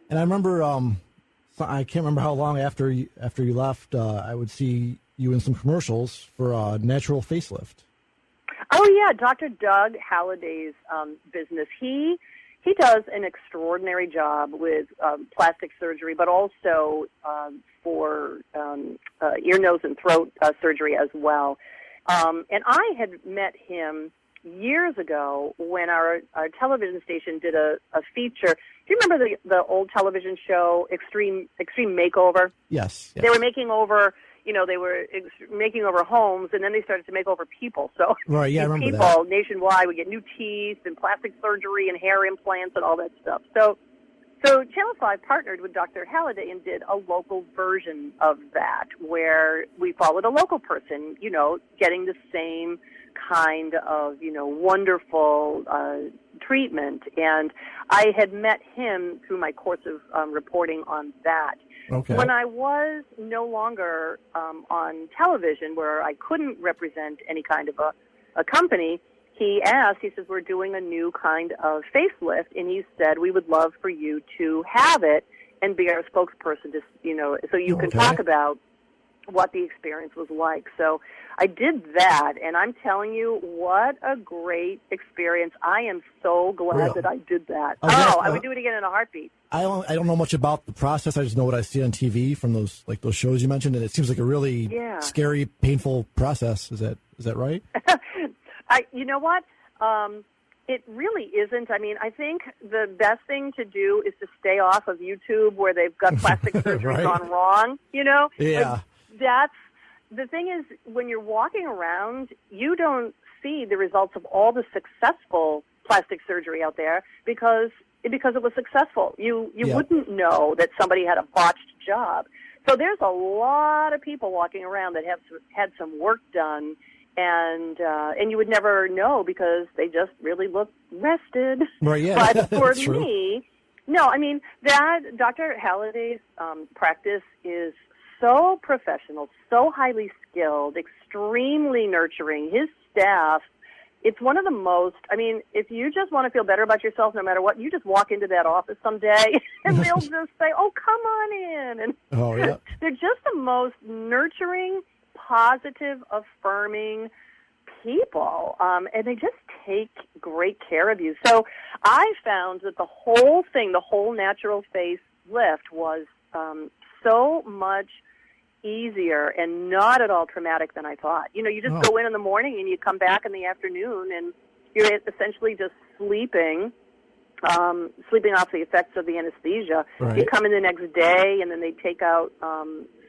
And I remember, I can't remember how long after you left, I would see you in some commercials for Natural Facelift. Oh yeah, Dr. Doug Halliday's business. He does an extraordinary job with plastic surgery, but also for ear, nose, and throat surgery as well. And I had met him years ago when our television station did a feature. Do you remember the old television show Extreme Makeover? Yes. They were making over. They were making over homes, and then they started to make over people. So I remember people that. nationwide would get new teeth and plastic surgery and hair implants and all that stuff. So Channel 5 partnered with Dr. Halliday and did a local version of that, where we followed a local person, getting the same kind of, wonderful treatment. And I had met him through my course of reporting on that. Okay. When I was no longer on television, where I couldn't represent any kind of a company, he says, we're doing a new kind of facelift, and he said, we would love for you to have it and be our spokesperson, so you can talk about what the experience was like. So I did that, and I'm telling you, what a great experience. I am so glad that I did that. I would do it again in a heartbeat. I don't know much about the process. I just know what I see on TV from those shows you mentioned, and it seems like a really scary, painful process. Is that right? You know what? It really isn't. I mean, I think the best thing to do is to stay off of YouTube where they've got plastic surgery gone wrong. Yeah. That's the thing is, when you're walking around, you don't see the results of all the successful plastic surgery out there because it was successful. You wouldn't know that somebody had a botched job. So there's a lot of people walking around that have had some work done, and you would never know because they just really look rested. Right, yeah. But for me, no, I mean, that Dr. Halliday's practice is so professional, so highly skilled, extremely nurturing. His staff, it's one of the most, I mean, if you just want to feel better about yourself no matter what, you just walk into that office someday and they'll just say, oh, come on in. And they're just the most nurturing, positive, affirming people, and they just take great care of you. So I found that the whole thing, the whole natural face lift was so much easier and not at all traumatic than I thought. You just go in the morning and you come back in the afternoon and you're essentially just sleeping off the effects of the anesthesia. Right. You come in the next day and then they take out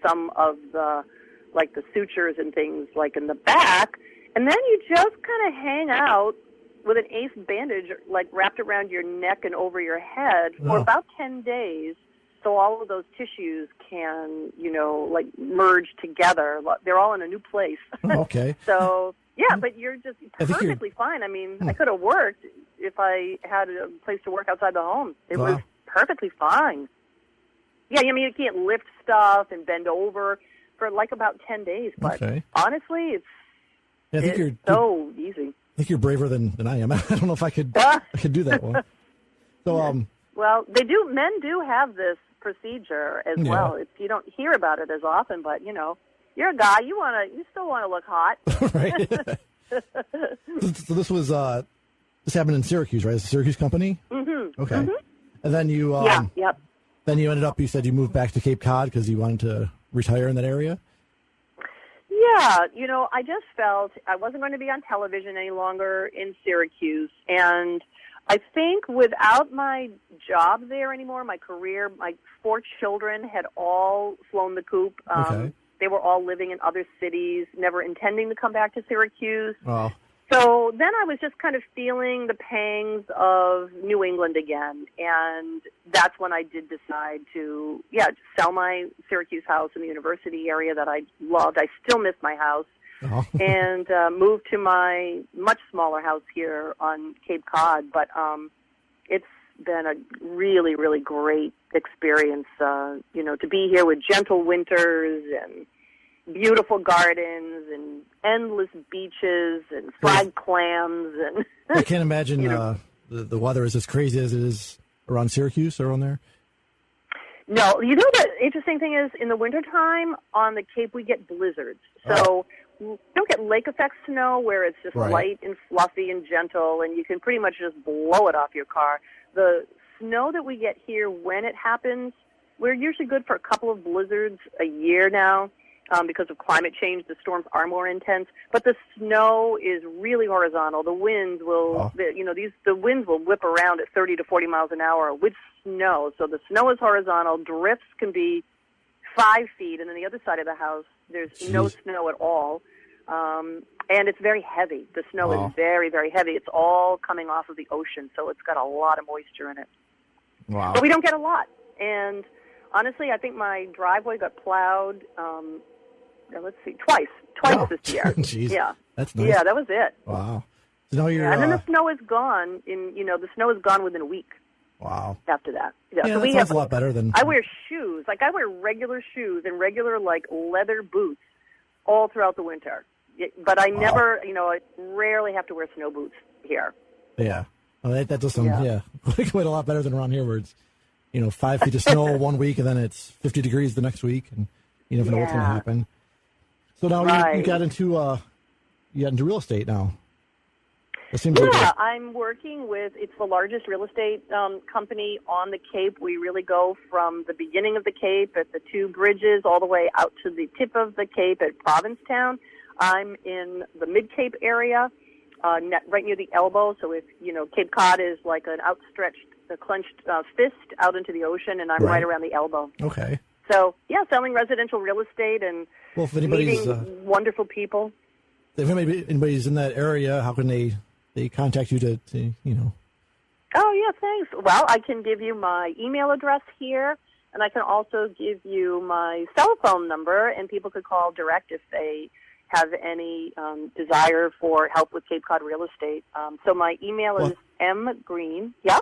some of the sutures and things like in the back, and then you just kind of hang out with an ace bandage wrapped around your neck and over your head for about 10 days. So all of those tissues can, merge together. They're all in a new place. Okay. So, but you're just perfectly fine. I mean, I could have worked if I had a place to work outside the home. It was perfectly fine. Yeah, I mean, you can't lift stuff and bend over for about 10 days. But honestly, it's so easy. I think you're braver than I am. I don't know if I could do that one. So, Well, men do have this procedure as well. You don't hear about it as often, but, you're a guy, you still want to look hot. Right. So this happened in Syracuse, right? It's a Syracuse company? Mm-hmm. Okay. Mm-hmm. And then you, yep. Then you said you moved back to Cape Cod because you wanted to retire in that area? Yeah, I just felt I wasn't going to be on television any longer in Syracuse. And I think without my job there anymore, my career, my 4 children had all flown the coop. Okay. They were all living in other cities, never intending to come back to Syracuse. Wow. So then I was just kind of feeling the pangs of New England again, and that's when I did decide to, sell my Syracuse house in the university area that I loved. I still miss my house, and moved to my much smaller house here on Cape Cod. But it's been a really, really great experience, to be here with gentle winters and beautiful gardens and endless beaches and fried clams. And I can't imagine the weather is as crazy as it is around Syracuse, around there. No, the interesting thing is in the wintertime on the Cape we get blizzards. So you don't get lake effect snow where it's just light and fluffy and gentle and you can pretty much just blow it off your car. The snow that we get here when it happens, we're usually good for a couple of blizzards a year now. Because of climate change, the storms are more intense. But the snow is really horizontal. The winds will, the winds will whip around at 30 to 40 miles an hour with snow. So the snow is horizontal. Drifts can be 5 feet, and then the other side of the house, there's no snow at all. And it's very heavy. The snow is very, very heavy. It's all coming off of the ocean, so it's got a lot of moisture in it. Wow. But we don't get a lot. And honestly, I think my driveway got plowed. Let's see, twice this year. Jeez. Yeah, that's nice. Yeah, that was it. Wow. So now you're, and then the snow is gone. The snow is gone within a week. Wow. After that, so that sounds a lot better than. I wear shoes, I wear regular shoes and regular leather boots all throughout the winter. But I never, I rarely have to wear snow boots here. Yeah, well, that does sound quite a lot better than around here, where it's 5 feet of snow one week and then it's 50 degrees the next week, and you never know what's going to happen. So now you got into real estate now. It seems I'm working with, it's the largest real estate company on the Cape. We really go from the beginning of the Cape at the 2 bridges all the way out to the tip of the Cape at Provincetown. I'm in the Mid-Cape area, right near the elbow. So if, Cape Cod is like an outstretched, clenched fist out into the ocean, and I'm right around the elbow. Okay. So, selling residential real estate and if meeting wonderful people. If anybody's in that area, how can they contact you to Oh, yeah, thanks. Well, I can give you my email address here, and I can also give you my cell phone number, and people could call direct if they have any desire for help with Cape Cod real estate. So my email is mgreen. Yeah?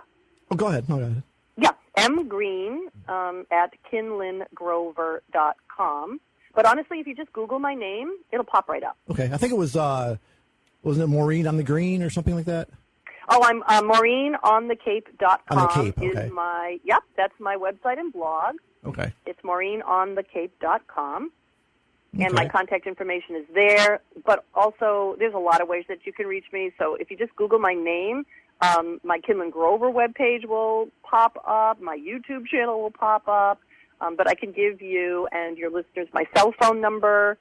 Oh, go ahead. No, go ahead. Yeah, mgreen at kinlingrover.com. But honestly, if you just Google my name, it'll pop right up. Okay. I think it was, wasn't it Maureen on the Green or something like that? Oh, I'm MaureenOnTheCape.com. On the Cape, okay. That's my website and blog. Okay. It's MaureenOnTheCape.com. And my contact information is there. But also, there's a lot of ways that you can reach me. So if you just Google my name, my Kinlin Grover webpage will pop up. My YouTube channel will pop up. But I can give you and your listeners my cell phone number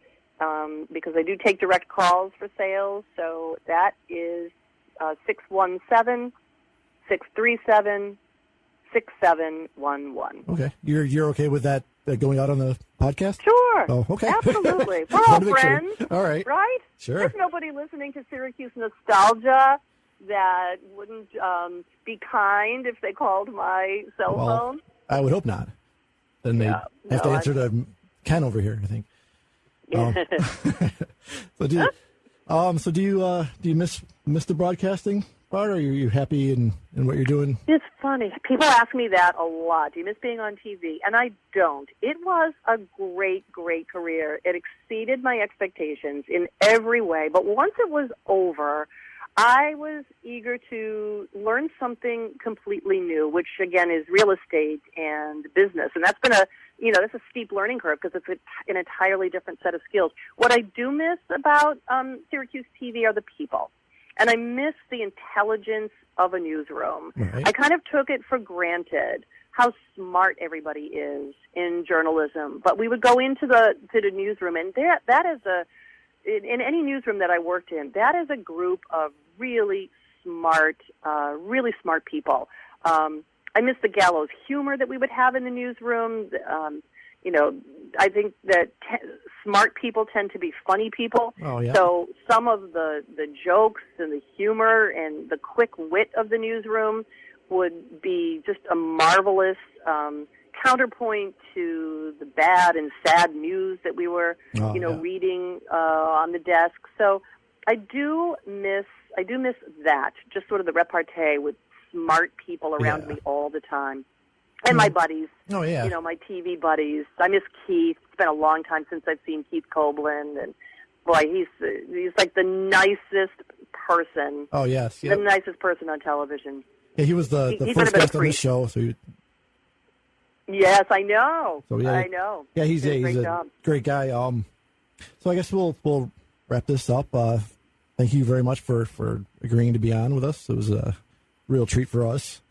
because I do take direct calls for sales. So that is 617-637-6711. Okay. You're okay with that going out on the podcast? Sure. Oh, okay. Absolutely. We're all friends. Sure. All right. Right? Sure. There's nobody listening to Syracuse Nostalgia that wouldn't be kind if they called my cell phone. I would hope not. Then they have to answer to Ken over here, I think. So do you miss the broadcasting part, or are you happy in what you're doing? It's funny. People ask me that a lot. Do you miss being on TV? And I don't. It was a great, great career. It exceeded my expectations in every way. But once it was over, I was eager to learn something completely new, which, again, is real estate and business. And that's been that's a steep learning curve because it's an entirely different set of skills. What I do miss about Syracuse TV are the people. And I miss the intelligence of a newsroom. Right. I kind of took it for granted how smart everybody is in journalism. But we would go into the newsroom, and that is in any newsroom that I worked in, that is a group of really smart people. I miss the gallows humor that we would have in the newsroom. I think that smart people tend to be funny people. Oh, yeah. So some of the jokes and the humor and the quick wit of the newsroom would be just a marvelous counterpoint to the bad and sad news that we were, reading on the desk. So I do miss that, just sort of the repartee with smart people around me all the time. And my buddies. Oh, yeah. My TV buddies. I miss Keith. It's been a long time since I've seen Keith Copeland. And, boy, he's like the nicest person. Oh, yes. Yep. The nicest person on television. Yeah, he was the first guest on this show. So yes, I know. So, yeah, I know. Yeah, he's a great guy. So I guess we'll wrap this up. Thank you very much for agreeing to be on with us. It was a real treat for us.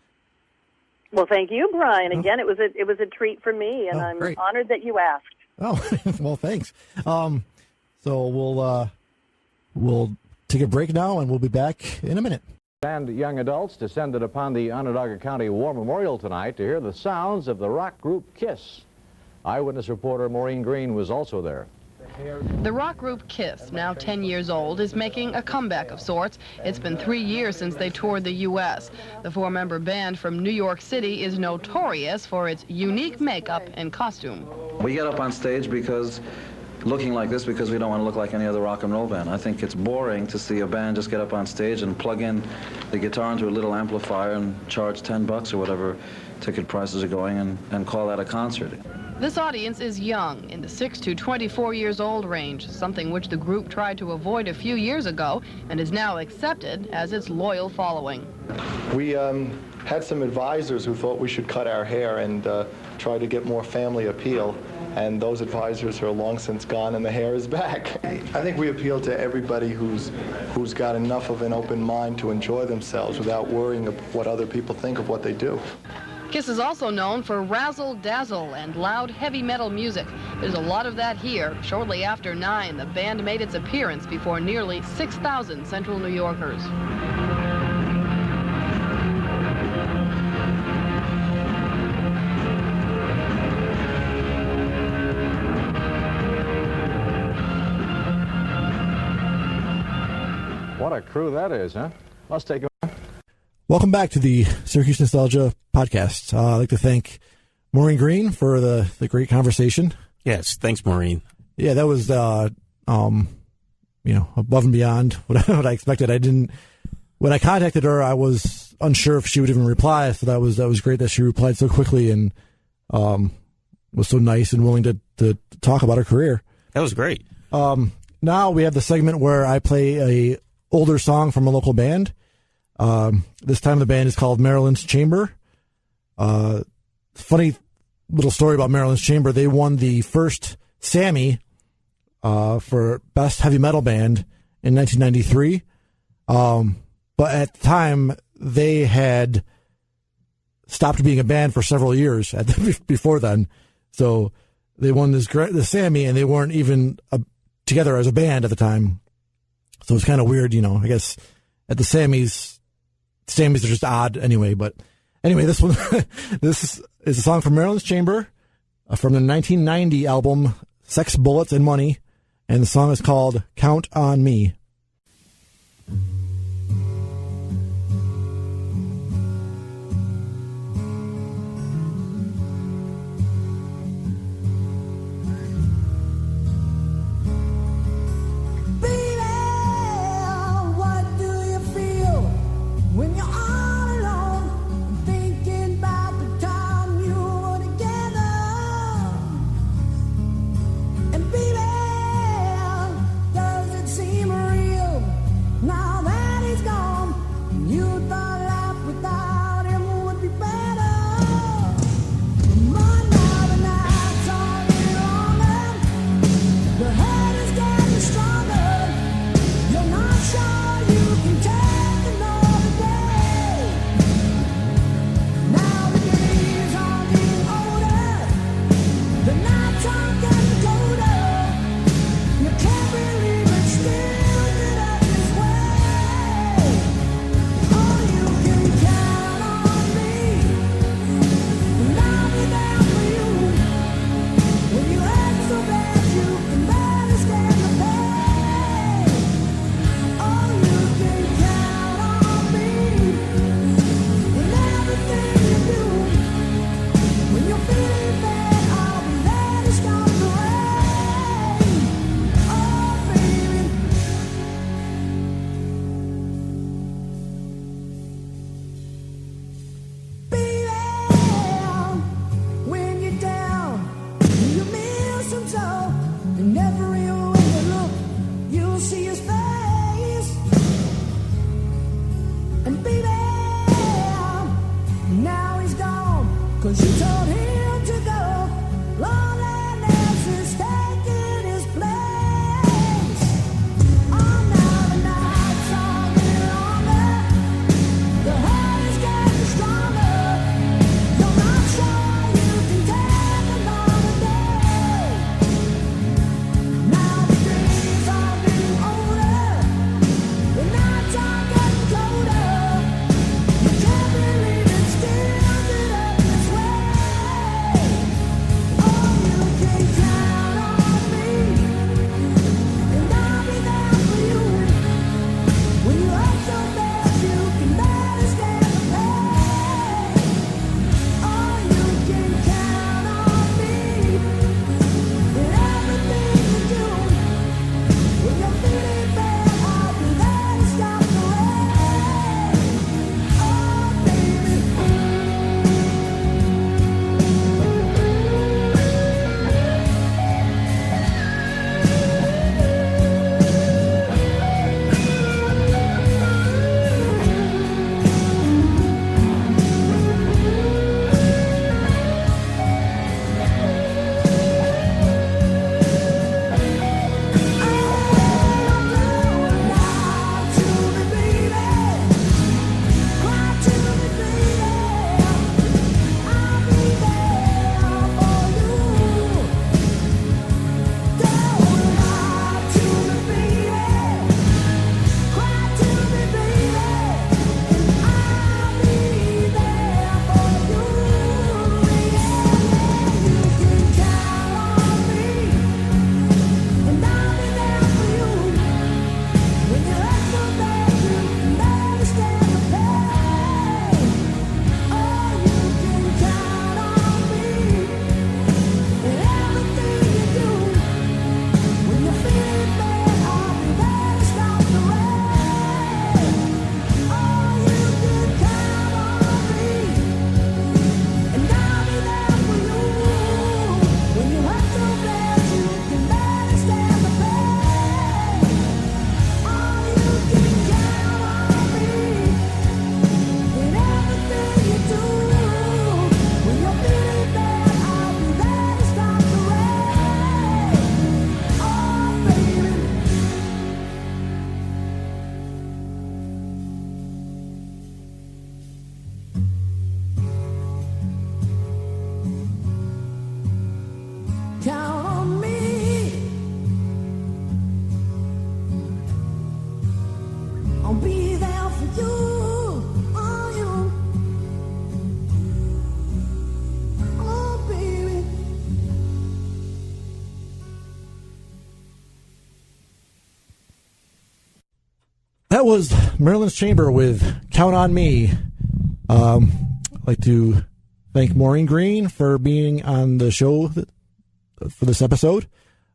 Well, thank you, Brian. Again, it was a treat for me, and I'm honored that you asked. Oh, well, thanks. So we'll take a break now, and we'll be back in a minute. And young adults descended upon the Onondaga County War Memorial tonight to hear the sounds of the rock group Kiss. Eyewitness reporter Maureen Green was also there. The rock group Kiss, now 10 years old, is making a comeback of sorts. It's been 3 years since they toured the U.S. The four-member band from New York City is notorious for its unique makeup and costume. We get up on stage looking like this because we don't want to look like any other rock and roll band. I think it's boring to see a band just get up on stage and plug in the guitar into a little amplifier and charge $10 or whatever ticket prices are going and call that a concert. This audience is young, in the 6 to 24 years old range, something which the group tried to avoid a few years ago and is now accepted as its loyal following. We had some advisors who thought we should cut our hair and try to get more family appeal, and those advisors are long since gone and the hair is back. I think we appeal to everybody who's got enough of an open mind to enjoy themselves without worrying of what other people think of what they do. Kiss is also known for razzle-dazzle and loud heavy metal music. There's a lot of that here. Shortly after 9, the band made its appearance before nearly 6,000 Central New Yorkers. What a crew that is, huh? Let's take a... Welcome back to the Syracuse Nostalgia Podcast. I'd like to thank Maureen Green for the great conversation. Yes, thanks, Maureen. Yeah, that was above and beyond what I expected. When I contacted her, I was unsure if she would even reply. So that was great that she replied so quickly and was so nice and willing to talk about her career. That was great. Now we have the segment where I play a older song from a local band. This time the band is called Marilyn's Chamber. Funny little story about Marilyn's Chamber. They won the first Sammy for Best Heavy Metal Band in 1993. But at the time, they had stopped being a band for several years before then. So they won the Sammy, and they weren't even together as a band at the time. So it's kind of weird, I guess at the Sammys are just odd anyway. But anyway, this is a song from Marilyn's Chamber from the 1990 album Sex, Bullets, and Money. And the song is called Count on Me. When you're all alone, thinking about the time you were together. And baby, does it seem real now that That was Marilyn's Chamber with Count on Me. I'd like to thank Maureen Green for being on the show for this episode.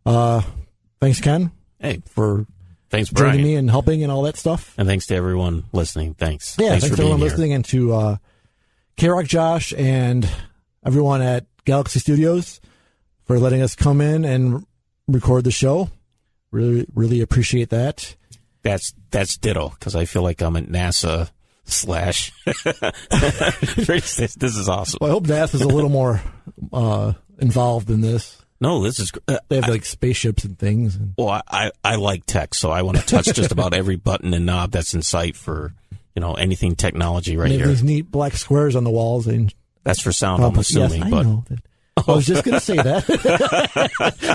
Thanks, Ken. Hey, for thanks, joining Brian. me and helping and all that stuff. And thanks to everyone listening. Thanks. Yeah, thanks for to everyone being listening, and to K-Rock Josh and everyone at Galaxy Studios for letting us come in and record the show. Really, really appreciate that. That's ditto, because I feel like I'm at NASA / this is awesome. Well, I hope NASA's a little more involved in this. No, this is they have like spaceships and things. Well, I like tech, so I want to touch just about every button and knob that's in sight for anything technology right here. These neat black squares on the walls, and that's for sound. I'm assuming, yes, but I know that. I was just going to say that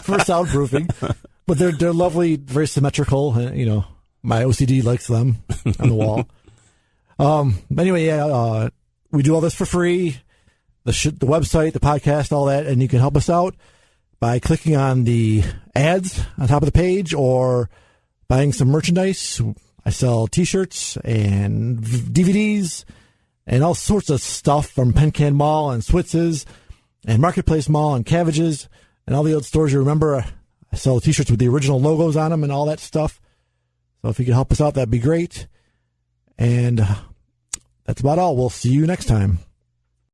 for soundproofing, but they're lovely, very symmetrical. My OCD likes them on the wall. But anyway, we do all this for free. The website, the podcast, all that, and you can help us out by clicking on the ads on top of the page or buying some merchandise. I sell T-shirts and DVDs and all sorts of stuff from Pencan Mall and Switz's and Marketplace Mall and Cavage's and all the old stores you remember. I sell T-shirts with the original logos on them and all that stuff. So if you could help us out, that'd be great. And that's about all. We'll see you next time.